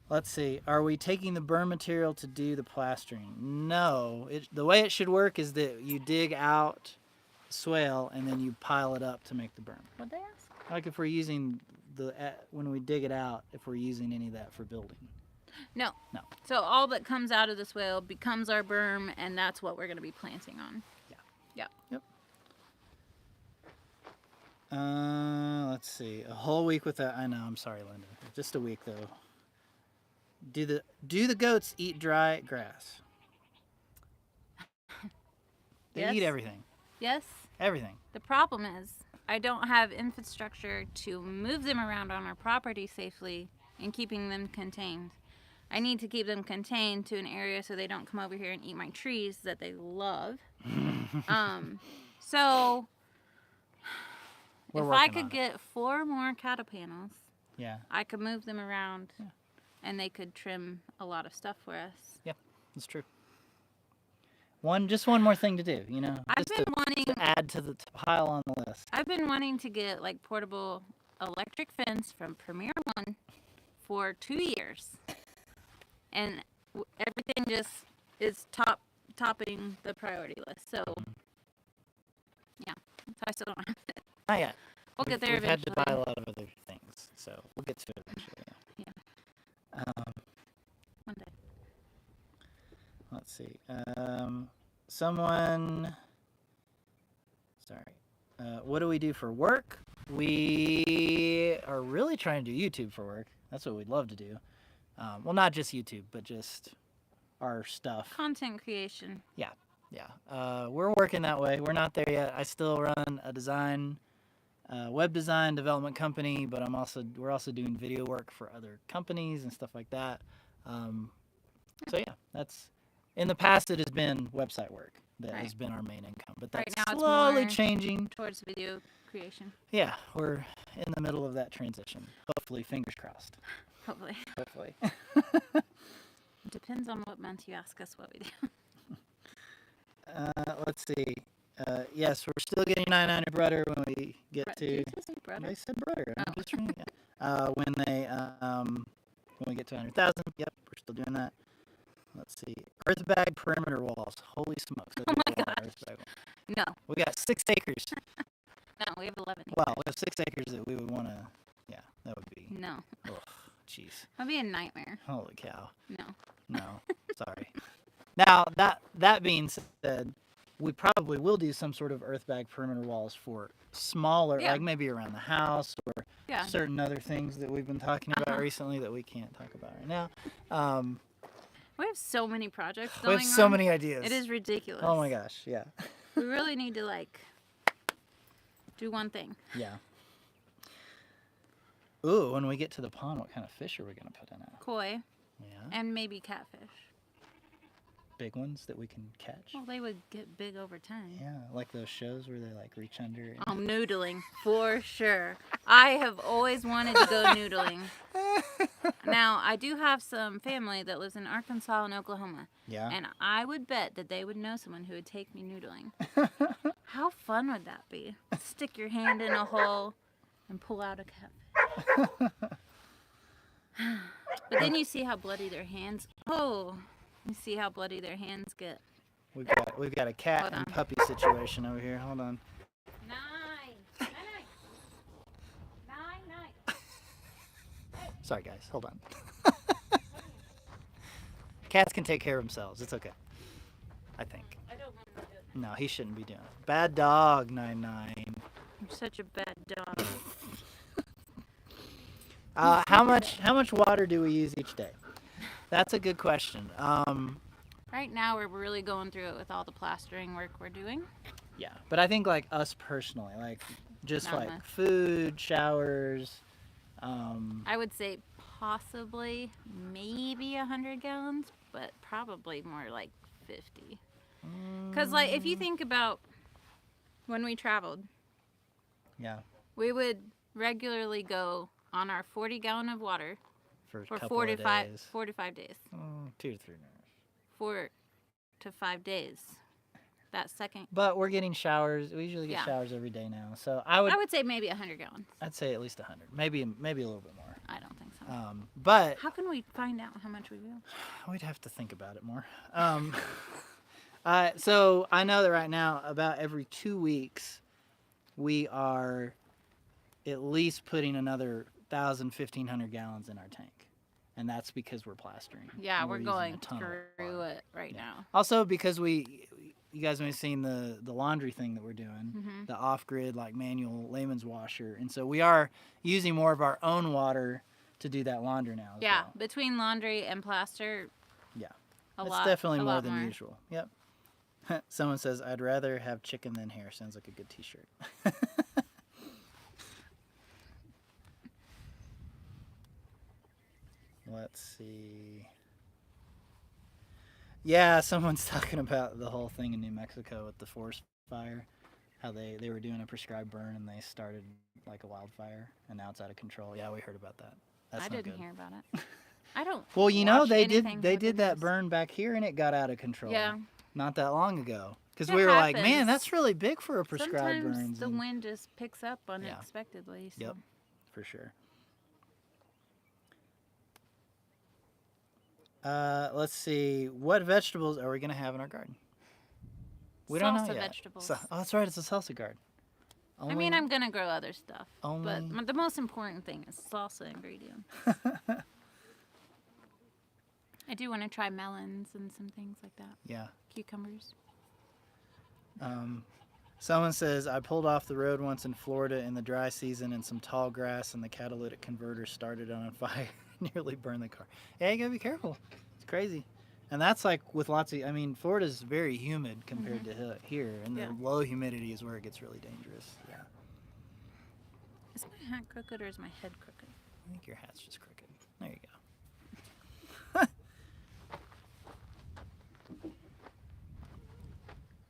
Speaker 1: Let's see. Are we taking the burn material to do the plastering? No. The way it should work is that you dig out swale and then you pile it up to make the berm.
Speaker 2: What'd they ask?
Speaker 1: Like if we're using when we dig it out, if we're using any of that for building.
Speaker 2: No.
Speaker 1: No.
Speaker 2: So all that comes out of the swale becomes our berm, and that's what we're going to be planting on.
Speaker 1: Yeah. Yep. Let's see. A whole week with that. I know. I'm sorry, Linda. Just a week though. Do the goats eat dry grass? They
Speaker 2: Yes.
Speaker 1: eat everything.
Speaker 2: Yes.
Speaker 1: Everything.
Speaker 2: The problem is I don't have infrastructure to move them around on our property safely and keeping them contained. I need to keep them contained to an area so they don't come over here and eat my trees that they love. So
Speaker 1: We're
Speaker 2: if I
Speaker 1: working
Speaker 2: could
Speaker 1: on it.
Speaker 2: get 4 more cattle panels,
Speaker 1: Yeah,
Speaker 2: I could move them around,
Speaker 1: Yeah.
Speaker 2: and they could trim a lot of stuff for us.
Speaker 1: that's true. Just one more thing to do,
Speaker 2: I've
Speaker 1: just
Speaker 2: been wanting
Speaker 1: to add to the pile on the list.
Speaker 2: I've been wanting to get like portable electric fence from Premier One for 2 years, and everything just is topping the priority list. So yeah, so I still don't have it.
Speaker 1: Not yet.
Speaker 2: We'll get there
Speaker 1: We've had
Speaker 2: eventually.
Speaker 1: to buy a lot of other things, so we'll get to it eventually.
Speaker 2: Yeah. One day.
Speaker 1: Let's see. Someone. Sorry. What do we do for work? We are really trying to do YouTube for work. That's what we'd love to do. Well, not just YouTube, but just our stuff.
Speaker 2: Content creation.
Speaker 1: Yeah. We're working that way. We're not there yet. I still run a web design development company, but we're also doing video work for other companies and stuff like that. So yeah, that's in the past it has been website work that has been our main income, but
Speaker 2: Right
Speaker 1: that's
Speaker 2: now it's
Speaker 1: slowly
Speaker 2: more
Speaker 1: changing.
Speaker 2: Towards video creation.
Speaker 1: Yeah, we're in the middle of that transition. Hopefully, fingers crossed.
Speaker 2: Hopefully.
Speaker 1: Hopefully.
Speaker 2: Depends on what month you ask us what we do.
Speaker 1: Let's see. Yes, we're still getting 99 brother when we get to.
Speaker 2: Did you say brother?
Speaker 1: I said brother. I'm
Speaker 2: Oh.
Speaker 1: just reading it. When we get to 100,000, yep, we're still doing that. Let's see. Earth bag perimeter walls. Holy smokes.
Speaker 2: Oh my gosh. No.
Speaker 1: We got 6 acres.
Speaker 2: No, we have 11.
Speaker 1: Well, we have 6 acres that we would want to. Yeah, that would be.
Speaker 2: No.
Speaker 1: Ugh, jeez.
Speaker 2: That'd be a nightmare.
Speaker 1: Holy cow.
Speaker 2: No.
Speaker 1: Sorry. Now that being said, we probably will do some sort of earth bag perimeter walls for smaller,
Speaker 2: Yeah.
Speaker 1: like maybe around the house or
Speaker 2: Yeah.
Speaker 1: certain other things that we've been talking about recently that we can't talk about right now.
Speaker 2: We have so many projects
Speaker 1: We
Speaker 2: going
Speaker 1: have so
Speaker 2: on.
Speaker 1: many ideas.
Speaker 2: It is ridiculous.
Speaker 1: Oh my gosh, yeah.
Speaker 2: We really need to do one thing.
Speaker 1: Yeah. Ooh, when we get to the pond, what kind of fish are we going to put in it?
Speaker 2: Koi
Speaker 1: Yeah.
Speaker 2: and maybe catfish.
Speaker 1: Big ones that we can catch.
Speaker 2: Well, they would get big over time.
Speaker 1: Yeah, like those shows where they reach under. And...
Speaker 2: I'm noodling for sure. I have always wanted to go noodling. Now, I do have some family that lives in Arkansas and Oklahoma.
Speaker 1: Yeah.
Speaker 2: And I would bet that they would know someone who would take me noodling. How fun would that be? Stick your hand in a hole and pull out a catfish. But then you see how bloody their hands. Oh, you see how bloody their hands get.
Speaker 1: We've got a cat
Speaker 2: Hold
Speaker 1: and
Speaker 2: on.
Speaker 1: puppy situation over here. Hold on.
Speaker 2: Nine.
Speaker 1: Sorry, guys. Hold on. Cats can take care of themselves. It's okay. I think.
Speaker 2: I don't want to do it.
Speaker 1: No, he shouldn't be doing it. Bad dog, 99.
Speaker 2: You're such a bad dog.
Speaker 1: How much water do we use each day? That's a good question.
Speaker 2: Right now, we're really going through it with all the plastering work we're doing.
Speaker 1: Yeah, but I think like us personally, like just
Speaker 2: Not
Speaker 1: like
Speaker 2: much.
Speaker 1: food, showers. Um,
Speaker 2: I would say possibly maybe 100 gallons, but probably more like 50. Because, like, if you
Speaker 1: mm,
Speaker 2: think about when we traveled,
Speaker 1: yeah,
Speaker 2: we would regularly go on our 40 gallon of water
Speaker 1: for a
Speaker 2: for
Speaker 1: couple of days.
Speaker 2: 4 to 5 days.
Speaker 1: 2 to 3 hours.
Speaker 2: 4 to 5 days. That second,
Speaker 1: But we're getting showers. We usually get
Speaker 2: yeah.
Speaker 1: showers every day now. So I would,
Speaker 2: I would say maybe 100 gallons.
Speaker 1: I'd say at least 100, maybe a little bit more.
Speaker 2: I don't think so.
Speaker 1: But
Speaker 2: How can we find out how much we do?
Speaker 1: we'd have to think about it more. So I know that right now, about every 2 weeks, we are at least putting another 1,000, 1,500 gallons in our tank, and that's because we're plastering.
Speaker 2: Yeah,
Speaker 1: and
Speaker 2: we're
Speaker 1: using a
Speaker 2: going
Speaker 1: ton of
Speaker 2: through
Speaker 1: water.
Speaker 2: it right
Speaker 1: Yeah.
Speaker 2: now.
Speaker 1: Also, because you guys may have seen the laundry thing that we're doing,
Speaker 2: Mm-hmm.
Speaker 1: the off-grid like manual layman's washer, and so we are using more of our own water to do that laundry now. As
Speaker 2: Yeah,
Speaker 1: well.
Speaker 2: between laundry and plaster,
Speaker 1: Yeah,
Speaker 2: a
Speaker 1: it's
Speaker 2: lot.
Speaker 1: definitely
Speaker 2: a
Speaker 1: more
Speaker 2: lot
Speaker 1: than
Speaker 2: more.
Speaker 1: usual. Yep. Someone says, "I'd rather have chicken than hair." Sounds like a good T-shirt. Let's see. Yeah, someone's talking about the whole thing in New Mexico with the forest fire. How they were doing a prescribed burn and they started like a wildfire and now it's out of control. Yeah, we heard about that. That's
Speaker 2: I
Speaker 1: not
Speaker 2: didn't
Speaker 1: good.
Speaker 2: hear about it. I don't.
Speaker 1: Well, you know
Speaker 2: watch
Speaker 1: they
Speaker 2: anything
Speaker 1: did
Speaker 2: with the
Speaker 1: that
Speaker 2: news.
Speaker 1: burn back here and it got out of control.
Speaker 2: Yeah.
Speaker 1: Not that long ago. Because
Speaker 2: It
Speaker 1: we were like, man,
Speaker 2: happens.
Speaker 1: that's really big for a prescribed
Speaker 2: Sometimes
Speaker 1: burns.
Speaker 2: the
Speaker 1: and-
Speaker 2: wind just picks up unexpectedly. So.
Speaker 1: Yep, for sure. Let's see. What vegetables are we gonna have in our garden? We don't know
Speaker 2: Salsa
Speaker 1: yet.
Speaker 2: vegetables.
Speaker 1: Oh, that's right. It's a salsa garden.
Speaker 2: I mean, I'm gonna grow other stuff,
Speaker 1: Only-
Speaker 2: but the most important thing is salsa ingredients. I do want to try melons and some things like that.
Speaker 1: Yeah.
Speaker 2: Cucumbers.
Speaker 1: Someone says I pulled off the road once in Florida in the dry season, and some tall grass and the catalytic converter started on fire, nearly burned the car. Yeah, you gotta be careful. It's crazy, and that's like with lots of. I mean, Florida's very humid compared to here, and
Speaker 2: Yeah.
Speaker 1: the low humidity is where it gets really dangerous. Yeah.
Speaker 2: Is my hat crooked or is my head crooked?
Speaker 1: I think your hat's just crooked. There you go.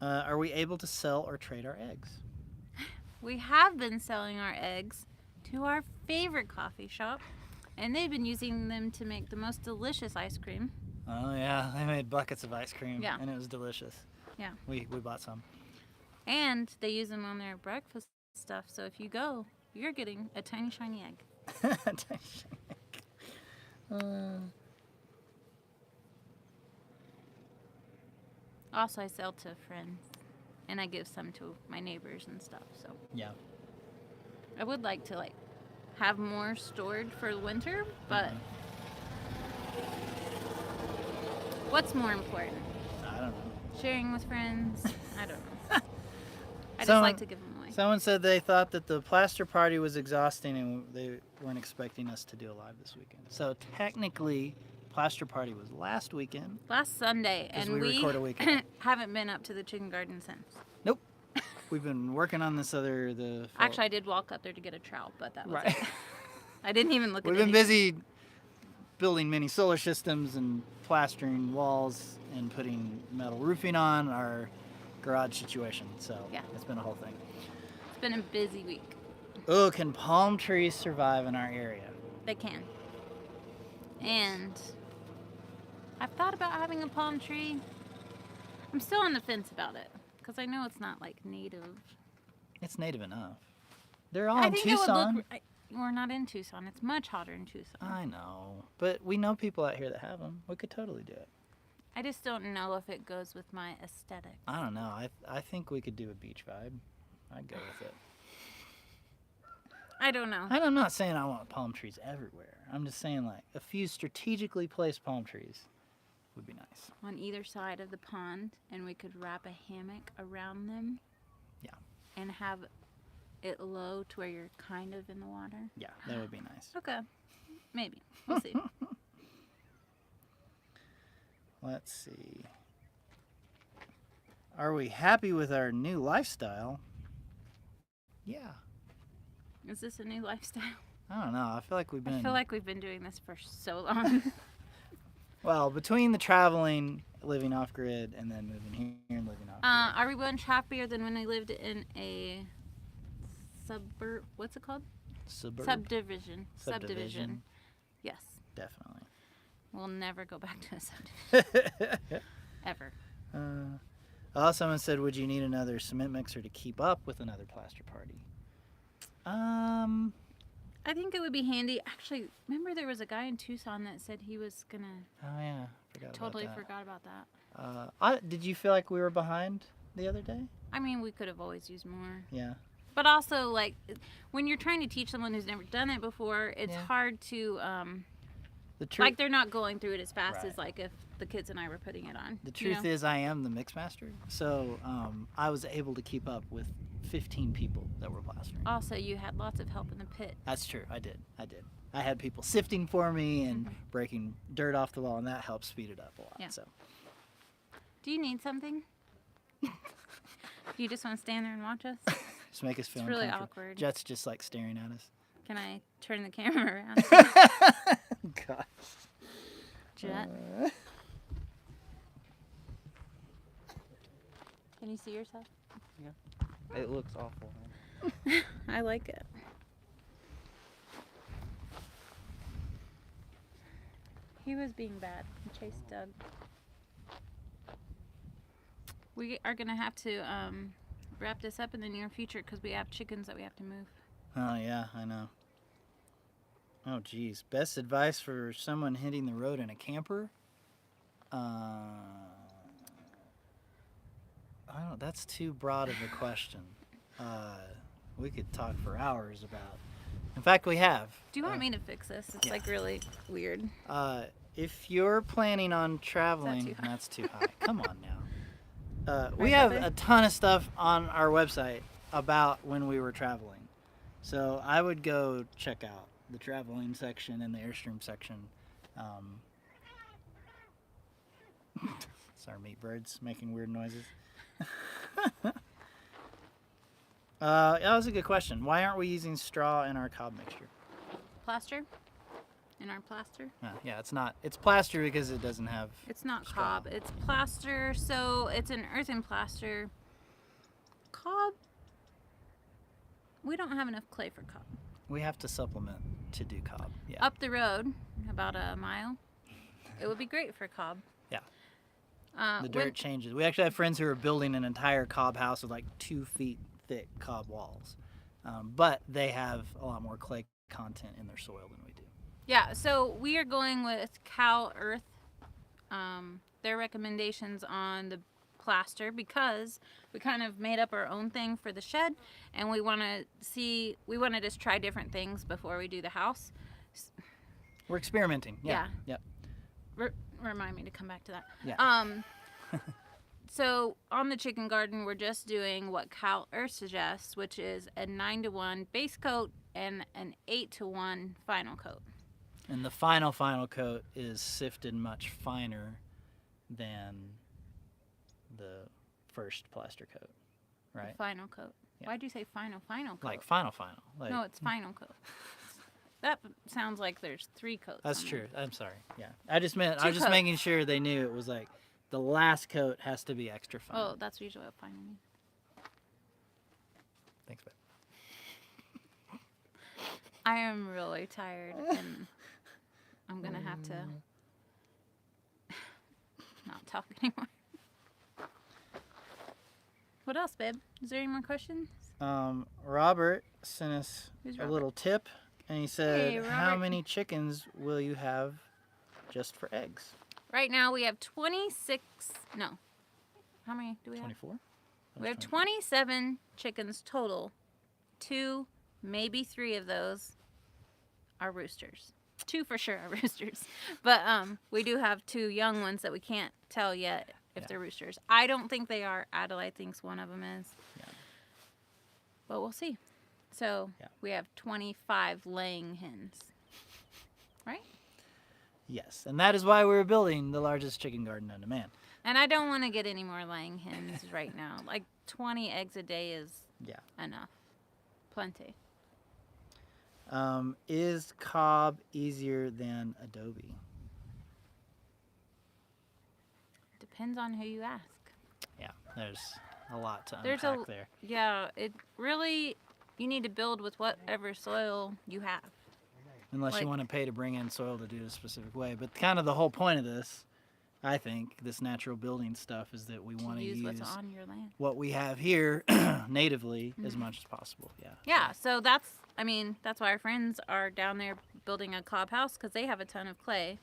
Speaker 1: Are we able to sell or trade our eggs?
Speaker 2: We have been selling our eggs to our favorite coffee shop, and they've been using them to make the most delicious ice cream.
Speaker 1: Oh yeah, they made buckets of ice cream,
Speaker 2: Yeah.
Speaker 1: and it was delicious.
Speaker 2: Yeah.
Speaker 1: We bought some.
Speaker 2: And they use them on their breakfast stuff, so if you go, you're getting a tiny shiny egg. Also, I sell to friends, and I give some to my neighbors and stuff. So
Speaker 1: Yeah.
Speaker 2: I would like to have more stored for the winter, but what's more important?
Speaker 1: I don't know.
Speaker 2: Sharing with friends? I don't know. I just
Speaker 1: Someone-
Speaker 2: like to give them away.
Speaker 1: Someone said they thought that the plaster party was exhausting and they weren't expecting us to do a live this weekend. So technically, plaster party was last weekend.
Speaker 2: Last Sunday,
Speaker 1: 'Cause
Speaker 2: and
Speaker 1: we
Speaker 2: we
Speaker 1: record a week ago.
Speaker 2: haven't been up to the chicken garden since.
Speaker 1: Nope. We've been working on this the.
Speaker 2: Actually, I did walk up there to get a trowel, but that was
Speaker 1: right.
Speaker 2: it. I didn't even look
Speaker 1: We've
Speaker 2: at
Speaker 1: been
Speaker 2: anything.
Speaker 1: busy building mini solar systems and plastering walls and putting metal roofing on our garage situation. So
Speaker 2: Yeah.
Speaker 1: it's been a whole thing.
Speaker 2: It's been a busy week.
Speaker 1: Oh, can palm trees survive in our area?
Speaker 2: They can. And I've thought about having a palm tree. I'm still on the fence about it because I know it's not native.
Speaker 1: It's native enough. They're all
Speaker 2: I
Speaker 1: in
Speaker 2: think
Speaker 1: Tucson.
Speaker 2: it would look. We're not in Tucson. It's much hotter in Tucson.
Speaker 1: I know, but we know people out here that have them. We could totally do it.
Speaker 2: I just don't know if it goes with my aesthetic.
Speaker 1: I don't know. I think we could do a beach vibe. I'd go with it.
Speaker 2: I don't know.
Speaker 1: And I'm not saying I want palm trees everywhere. I'm just saying a few strategically placed palm trees would be nice.
Speaker 2: On either side of the pond, and we could wrap a hammock around them.
Speaker 1: Yeah.
Speaker 2: And have it low to where you're kind of in the water.
Speaker 1: Yeah, that would be nice.
Speaker 2: Okay. Maybe. We'll see.
Speaker 1: Let's see. Are we happy with our new lifestyle? Yeah.
Speaker 2: Is this a new lifestyle?
Speaker 1: I don't know. I feel like we've been.
Speaker 2: I feel like we've been doing this for so long.
Speaker 1: Well, between the traveling, living off grid, and then moving here and living off grid.
Speaker 2: Are we much happier than when we lived in a suburb? What's it called? Subdivision. Yes.
Speaker 1: Definitely.
Speaker 2: We'll never go back to a subdivision. Ever.
Speaker 1: Someone said, would you need another cement mixer to keep up with another plaster party?
Speaker 2: I think it would be handy. Actually, remember there was a guy in Tucson that said he was gonna.
Speaker 1: Oh yeah,
Speaker 2: Totally forgot about that.
Speaker 1: Did you feel like we were behind the other day?
Speaker 2: I mean, we could have always used more.
Speaker 1: Yeah.
Speaker 2: But also, like, when you're trying to teach someone who's never done it before, it's hard to, like, they're not going through it as fast as, like, if the kids and I were putting it on.
Speaker 1: The truth is, I am the mix master, so I was able to keep up with 15 people that were plastering.
Speaker 2: Also, you had lots of help in the pit.
Speaker 1: That's true. I did. I had people sifting for me and breaking dirt off the wall, and that helped speed it up a lot.
Speaker 2: Yeah.
Speaker 1: So.
Speaker 2: Do you need something? You just want to stand there and watch us?
Speaker 1: Just make us feel
Speaker 2: It's really
Speaker 1: uncomfortable.
Speaker 2: awkward.
Speaker 1: Jet's just like staring at us.
Speaker 2: Can I turn the camera around?
Speaker 1: Gosh.
Speaker 2: Jet? Can you see yourself?
Speaker 3: Yeah. It looks awful.
Speaker 2: I like it. He was being bad. He chased Doug. We are going to have to wrap this up in the near future because we have chickens that we have to move.
Speaker 1: Oh, yeah, I know. Oh, geez. Best advice for someone hitting the road in a camper? I don't know. That's too broad of a question. We could talk for hours about. In fact, we have.
Speaker 2: Do you want me to fix this? It's like really weird.
Speaker 1: If you're planning on traveling,
Speaker 2: too high?
Speaker 1: that's too high. Come on now. We have a ton of stuff on our website about when we were traveling. So I would go check out the traveling section and the Airstream section. Sorry, meat birds making weird noises. That was a good question. Why aren't we using straw in our cob mixture?
Speaker 2: Plaster? In our plaster?
Speaker 1: Yeah, it's not. It's plaster because it doesn't have.
Speaker 2: It's not
Speaker 1: straw.
Speaker 2: cob. It's plaster, so it's an earthen plaster. Cob? We don't have enough clay for cob.
Speaker 1: We have to supplement to do cob. Yeah.
Speaker 2: Up the road, about a mile, it would be great for cob.
Speaker 1: Yeah. The dirt changes. We actually have friends who are building an entire cob house with like 2 feet thick cob walls, but they have a lot more clay content in their soil than we do.
Speaker 2: Yeah, so we are going with Cal Earth, their recommendations on the plaster because we kind of made up our own thing for the shed and we want to just try different things before we do the house.
Speaker 1: We're experimenting. Yeah.
Speaker 2: Yep. Remind me to come back to that.
Speaker 1: Yeah.
Speaker 2: So on the chicken garden, we're just doing what Cal Earth suggests, which is a 9-to-1 base coat and an 8-to-1 final coat.
Speaker 1: And the final coat is sifted much finer than the first plaster coat, right?
Speaker 2: The final coat.
Speaker 1: Yeah.
Speaker 2: Why'd you say final coat?
Speaker 1: Like final. Like,
Speaker 2: No, it's final coat. That sounds like there's 3 coats.
Speaker 1: That's
Speaker 2: on
Speaker 1: true.
Speaker 2: there.
Speaker 1: I'm sorry. Yeah. I was just
Speaker 2: coats.
Speaker 1: making sure they knew it was like the last coat has to be extra fine.
Speaker 2: Oh, that's usually what final means.
Speaker 1: Thanks, babe.
Speaker 2: I am really tired and I'm going to have to not talk anymore. What else, babe? Is there any more questions?
Speaker 1: Robert sent us
Speaker 2: Who's
Speaker 1: a
Speaker 2: Robert?
Speaker 1: little tip, and he said,
Speaker 2: Hey,
Speaker 1: how
Speaker 2: Robert.
Speaker 1: many chickens will you have just for eggs?
Speaker 2: Right now we have 26. No. How many do we have?
Speaker 1: 24?
Speaker 2: We have 27 chickens total. 2, maybe 3 of those are roosters. 2 for sure are roosters. But we do have 2 young ones that we can't tell yet if they're roosters. I don't think they are. Adelaide thinks one of them is.
Speaker 1: Yeah.
Speaker 2: But we'll see. So we have 25 laying hens. Right?
Speaker 1: Yes, and that is why we're building the largest chicken garden known to man.
Speaker 2: And I don't want to get any more laying hens right now. Like 20 eggs a day is
Speaker 1: Yeah.
Speaker 2: enough. Plenty.
Speaker 1: Is cob easier than adobe?
Speaker 2: Depends on who you ask.
Speaker 1: Yeah, there's a lot to
Speaker 2: There's
Speaker 1: unpack there.
Speaker 2: Yeah, it really, you need to build with whatever soil you have.
Speaker 1: Unless you
Speaker 2: like-
Speaker 1: want to pay to bring in soil to do it a specific way. But kind of the whole point of this, I think, this natural building stuff is that we want to
Speaker 2: use
Speaker 1: use
Speaker 2: what's on your land.
Speaker 1: what we have here natively as much as possible. Yeah.
Speaker 2: Yeah, so that's why our friends are down there building a cob house because they have a ton of clay.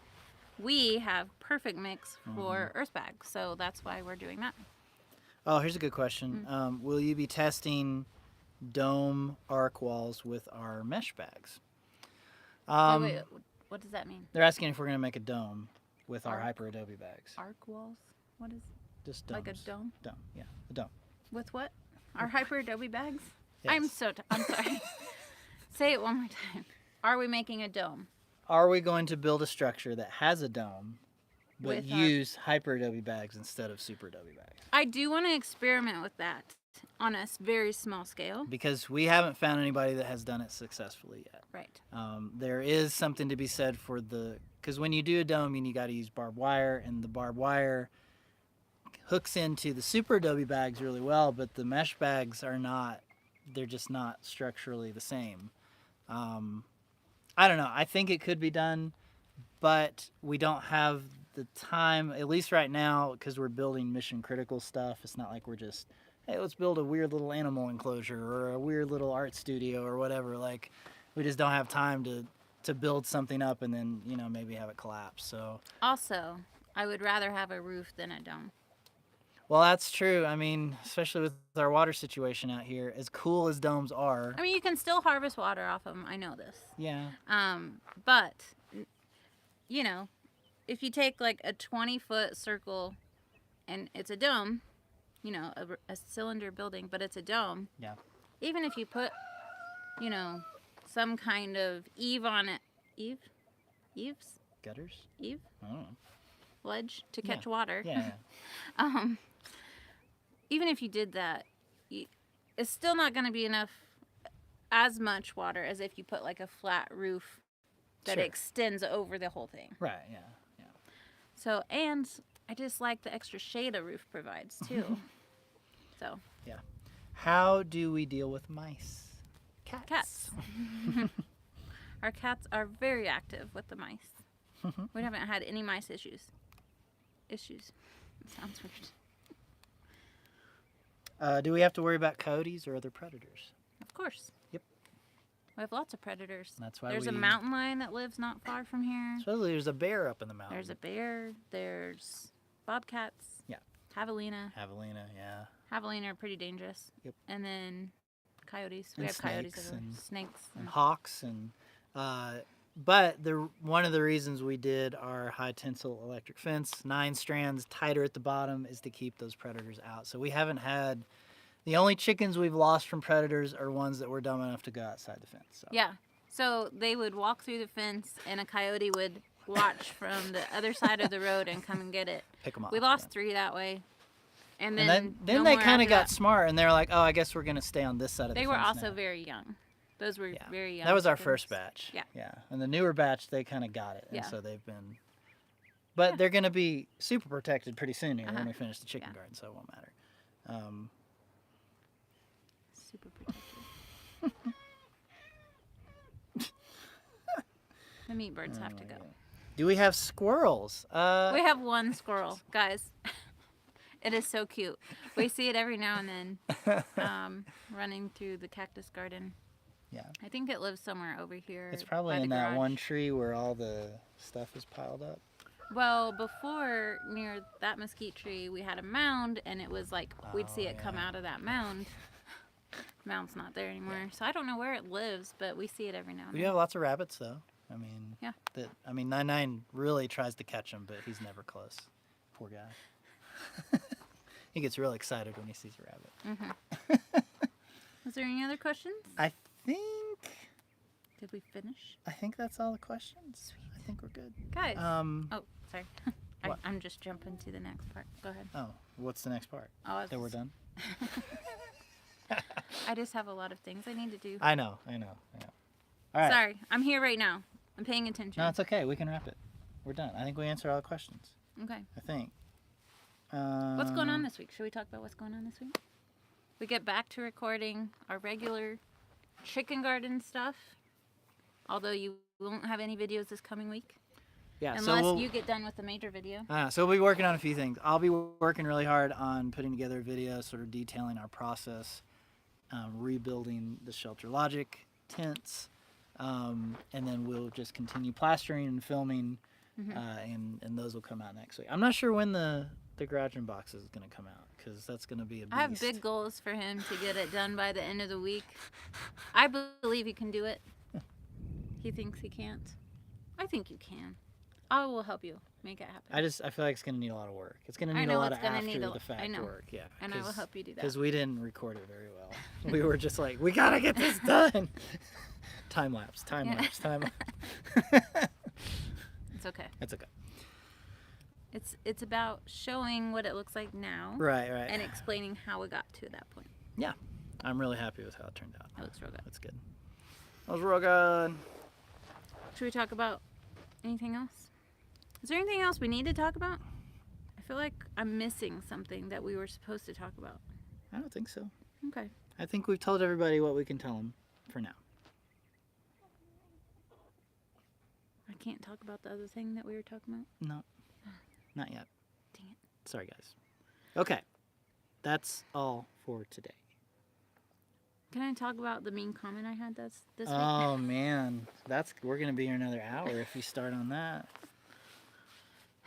Speaker 2: We have perfect mix for earth bags, so that's why we're doing that.
Speaker 1: Oh, here's a good question. Will you be testing dome arc walls with our mesh bags?
Speaker 2: Wait, what does that mean?
Speaker 1: They're asking if we're going to make a dome with our
Speaker 2: Arc?
Speaker 1: hyper adobe bags.
Speaker 2: Arc walls? What is
Speaker 1: Just domes.
Speaker 2: like a dome?
Speaker 1: Dome, yeah, a dome.
Speaker 2: With what? Our hyper adobe bags?
Speaker 1: Yes.
Speaker 2: I'm sorry. Say it one more time. Are we making a dome?
Speaker 1: Are we going to build a structure that has a dome, but
Speaker 2: With our-
Speaker 1: use hyper adobe bags instead of super adobe bags?
Speaker 2: I do want to experiment with that on a very small scale.
Speaker 1: Because we haven't found anybody that has done it successfully yet.
Speaker 2: Right.
Speaker 1: There is something to be said for because when you do a dome, you got to use barbed wire, and the barbed wire hooks into the super adobe bags really well, but the mesh bags are not, they're just not structurally the same. I don't know. I think it could be done, but we don't have the time, at least right now, because we're building mission critical stuff. It's not like we're just, hey, let's build a weird little animal enclosure or a weird little art studio or whatever. Like, we just don't have time to build something up and then, maybe have it collapse. So,
Speaker 2: Also, I would rather have a roof than a dome.
Speaker 1: well, that's true. I mean, especially with our water situation out here, as cool as domes are.
Speaker 2: I mean, you can still harvest water off them. I know this.
Speaker 1: Yeah.
Speaker 2: But, if you take like a 20-foot circle and it's a dome, a cylinder building, but it's a dome.
Speaker 1: Yeah.
Speaker 2: Even if you put, some kind of eave on it. Eaves?
Speaker 1: Gutters?
Speaker 2: Eave?
Speaker 1: I don't know.
Speaker 2: Ledge to catch water.
Speaker 1: Yeah.
Speaker 2: Even if you did that, it's still not going to be as much water as if you put like a flat roof that
Speaker 1: Sure.
Speaker 2: extends over the whole thing.
Speaker 1: Right, yeah.
Speaker 2: So, and I just like the extra shade a roof provides too. So,
Speaker 1: How do we deal with mice?
Speaker 2: cats. Our cats are very active with the mice. We haven't had any mice issues. It sounds weird.
Speaker 1: Do we have to worry about coyotes or other predators?
Speaker 2: Of course.
Speaker 1: Yep.
Speaker 2: We have lots of predators.
Speaker 1: That's why
Speaker 2: There's a mountain lion that lives not far from here.
Speaker 1: Supposedly there's a bear up in the mountain.
Speaker 2: There's a bear. There's bobcats.
Speaker 1: Yeah.
Speaker 2: Javelina.
Speaker 1: Javelina, yeah.
Speaker 2: Javelina are pretty dangerous.
Speaker 1: Yep.
Speaker 2: And then coyotes. We
Speaker 1: And
Speaker 2: have coyotes
Speaker 1: snakes
Speaker 2: everywhere.
Speaker 1: and-
Speaker 2: Snakes.
Speaker 1: And hawks and but one of the reasons we did our high tensile electric fence, 9 strands tighter at the bottom, is to keep those predators out. So we haven't had, the only chickens we've lost from predators are ones that were dumb enough to go outside the fence. So.
Speaker 2: Yeah. So they would walk through the fence and a coyote would watch from the other side of the road and come and get it.
Speaker 1: Pick them off.
Speaker 2: We lost
Speaker 1: yeah.
Speaker 2: 3 that way. And
Speaker 1: And
Speaker 2: then,
Speaker 1: then
Speaker 2: no
Speaker 1: they
Speaker 2: more
Speaker 1: kind
Speaker 2: after
Speaker 1: of got
Speaker 2: that.
Speaker 1: smart and they're like, oh, I guess we're going to stay on this side of the
Speaker 2: They
Speaker 1: fence
Speaker 2: were also
Speaker 1: now.
Speaker 2: very young. Those were
Speaker 1: Yeah.
Speaker 2: very young.
Speaker 1: That was our
Speaker 2: chickens.
Speaker 1: first batch.
Speaker 2: Yeah.
Speaker 1: Yeah. And the newer batch, they kind of got it. And
Speaker 2: Yeah.
Speaker 1: so they've been, but they're going to be super protected pretty soon here when
Speaker 2: Uh-huh.
Speaker 1: we finish the chicken
Speaker 2: Yeah.
Speaker 1: garden, so it won't matter.
Speaker 2: Super protected. The meat birds have to go.
Speaker 1: Do we have squirrels?
Speaker 2: We have one squirrel, guys. It is so cute. We see it every now and then, running through the cactus garden.
Speaker 1: Yeah.
Speaker 2: I think it lives somewhere over here.
Speaker 1: It's probably
Speaker 2: by the
Speaker 1: in that
Speaker 2: garage.
Speaker 1: one tree where all the stuff is piled up.
Speaker 2: Well, before near that mesquite tree, we had a mound, and it was like we'd see
Speaker 1: Oh,
Speaker 2: it come
Speaker 1: yeah.
Speaker 2: out of that mound. Mound's not there anymore, so I don't know where it lives, but we see it every now and
Speaker 1: We
Speaker 2: then.
Speaker 1: have lots of rabbits, though. I mean,
Speaker 2: Yeah.
Speaker 1: 99 really tries to catch them, but he's never close. Poor guy. He gets real excited when he sees a rabbit.
Speaker 2: Was there any other questions?
Speaker 1: I think
Speaker 2: Did we finish?
Speaker 1: that's all the questions. I think we're good.
Speaker 2: Guys.
Speaker 1: Um,
Speaker 2: Oh, sorry.
Speaker 1: What?
Speaker 2: I'm just jumping to the next part. Go ahead.
Speaker 1: Oh, what's the next part?
Speaker 2: Oh,
Speaker 1: That we're done?
Speaker 2: I just have a lot of things I need to do.
Speaker 1: I know. All right.
Speaker 2: Sorry, I'm here right now. I'm paying attention.
Speaker 1: No, it's okay. We can wrap it. We're done. I think we answered all the questions.
Speaker 2: Okay.
Speaker 1: I think.
Speaker 2: What's going on this week? Should we talk about what's going on this week? We get back to recording our regular chicken garden stuff. Although you won't have any videos this coming week.
Speaker 1: Yeah,
Speaker 2: Unless you get done with the major video.
Speaker 1: So we'll be working on a few things. I'll be working really hard on putting together a video sort of detailing our process, rebuilding the shelter logic, tents, and then we'll just continue plastering and filming, and those will come out next week. I'm not sure when the garage and box is going to come out because that's going to be a beast.
Speaker 2: I have big goals for him to get it done by the end of the week. I believe he can do it. He thinks he can't. I think you can. I will help you make it happen.
Speaker 1: I feel like it's going to need a lot of work. It's going to need a lot of after the fact work. Yeah.
Speaker 2: And I will help you do that.
Speaker 1: Because we didn't record it very well. We were just like, we got to get this done. Time lapse.
Speaker 2: It's okay.
Speaker 1: It's okay.
Speaker 2: It's about showing what it looks like now.
Speaker 1: Right.
Speaker 2: And explaining how we got to that point.
Speaker 1: Yeah. I'm really happy with how it turned out.
Speaker 2: It looks real good.
Speaker 1: That's good. That was real good.
Speaker 2: Should we talk about anything else? Is there anything else we need to talk about? I feel like I'm missing something that we were supposed to talk about.
Speaker 1: I don't think so.
Speaker 2: Okay.
Speaker 1: I think we've told everybody what we can tell them for now.
Speaker 2: I can't talk about the other thing that we were talking about?
Speaker 1: No. Not yet.
Speaker 2: Dang it.
Speaker 1: Sorry, guys. Okay. That's all for today.
Speaker 2: Can I talk about the mean comment I had this week?
Speaker 1: Oh, man. We're going to be here another hour if you start on that.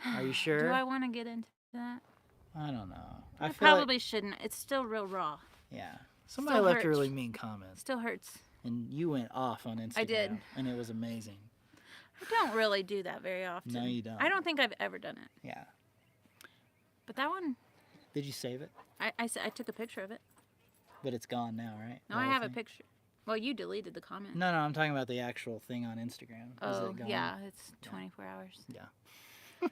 Speaker 1: Are you sure?
Speaker 2: Do I want to get into that?
Speaker 1: I don't know.
Speaker 2: I
Speaker 1: feel like-
Speaker 2: probably shouldn't. It's still real raw.
Speaker 1: Yeah. Somebody
Speaker 2: Still
Speaker 1: left a
Speaker 2: hurts.
Speaker 1: really mean comment.
Speaker 2: Still hurts.
Speaker 1: And you went off on Instagram.
Speaker 2: I did.
Speaker 1: And it was amazing.
Speaker 2: I don't really do that very often.
Speaker 1: No, you don't.
Speaker 2: I don't think I've ever done it.
Speaker 1: Yeah.
Speaker 2: But that one,
Speaker 1: Did you save it?
Speaker 2: I took a picture of it.
Speaker 1: But it's gone now, right?
Speaker 2: No,
Speaker 1: The
Speaker 2: I
Speaker 1: whole
Speaker 2: have a
Speaker 1: thing?
Speaker 2: picture. Well, you deleted the comment.
Speaker 1: No, I'm talking about the actual thing on Instagram. Is
Speaker 2: Oh,
Speaker 1: it gone?
Speaker 2: yeah, it's 24 hours.
Speaker 1: Yeah.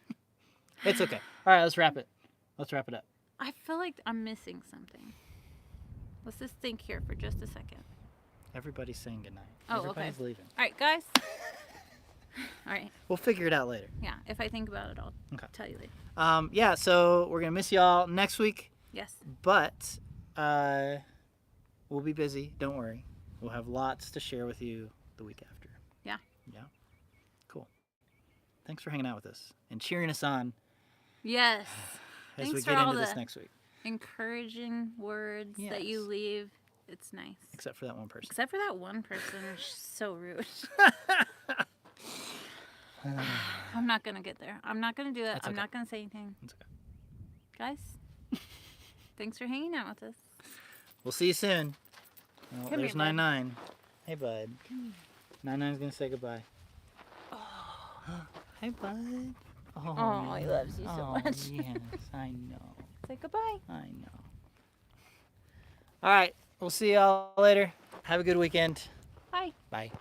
Speaker 1: It's okay. All right, let's wrap it. Let's wrap it up.
Speaker 2: I feel like I'm missing something. Let's just think here for just a second.
Speaker 1: Everybody's saying goodnight.
Speaker 2: Oh,
Speaker 1: Everybody's
Speaker 2: okay.
Speaker 1: leaving.
Speaker 2: All right, guys. All right.
Speaker 1: We'll figure it out later.
Speaker 2: Yeah, if I think about it, I'll
Speaker 1: Okay.
Speaker 2: tell you later.
Speaker 1: Yeah, so we're going to miss y'all next week,
Speaker 2: Yes.
Speaker 1: but we'll be busy. Don't worry. We'll have lots to share with you the week after.
Speaker 2: Yeah.
Speaker 1: Yeah. Cool. Thanks for hanging out with us and cheering us on
Speaker 2: Yes.
Speaker 1: as
Speaker 2: Thanks
Speaker 1: we
Speaker 2: for
Speaker 1: get
Speaker 2: all
Speaker 1: into this
Speaker 2: the-
Speaker 1: next week.
Speaker 2: Encouraging words that you
Speaker 1: Yes.
Speaker 2: leave. It's nice.
Speaker 1: Except for that one person.
Speaker 2: Except for that one person who's so rude. I'm not going to get there. I'm not going to do it.
Speaker 1: That's
Speaker 2: I'm
Speaker 1: okay.
Speaker 2: not going to say anything.
Speaker 1: It's okay.
Speaker 2: Guys, thanks for hanging out with us.
Speaker 1: We'll see you soon. Oh,
Speaker 2: Come
Speaker 1: there's
Speaker 2: here, bud.
Speaker 1: 9-9. Hey, bud. 9-9's going to say goodbye. Hey, bud.
Speaker 2: Oh, he loves you so much.
Speaker 1: Yes, I know.
Speaker 2: Say goodbye.
Speaker 1: I know. All right. We'll see y'all later. Have a good weekend.
Speaker 2: Bye.
Speaker 1: Bye.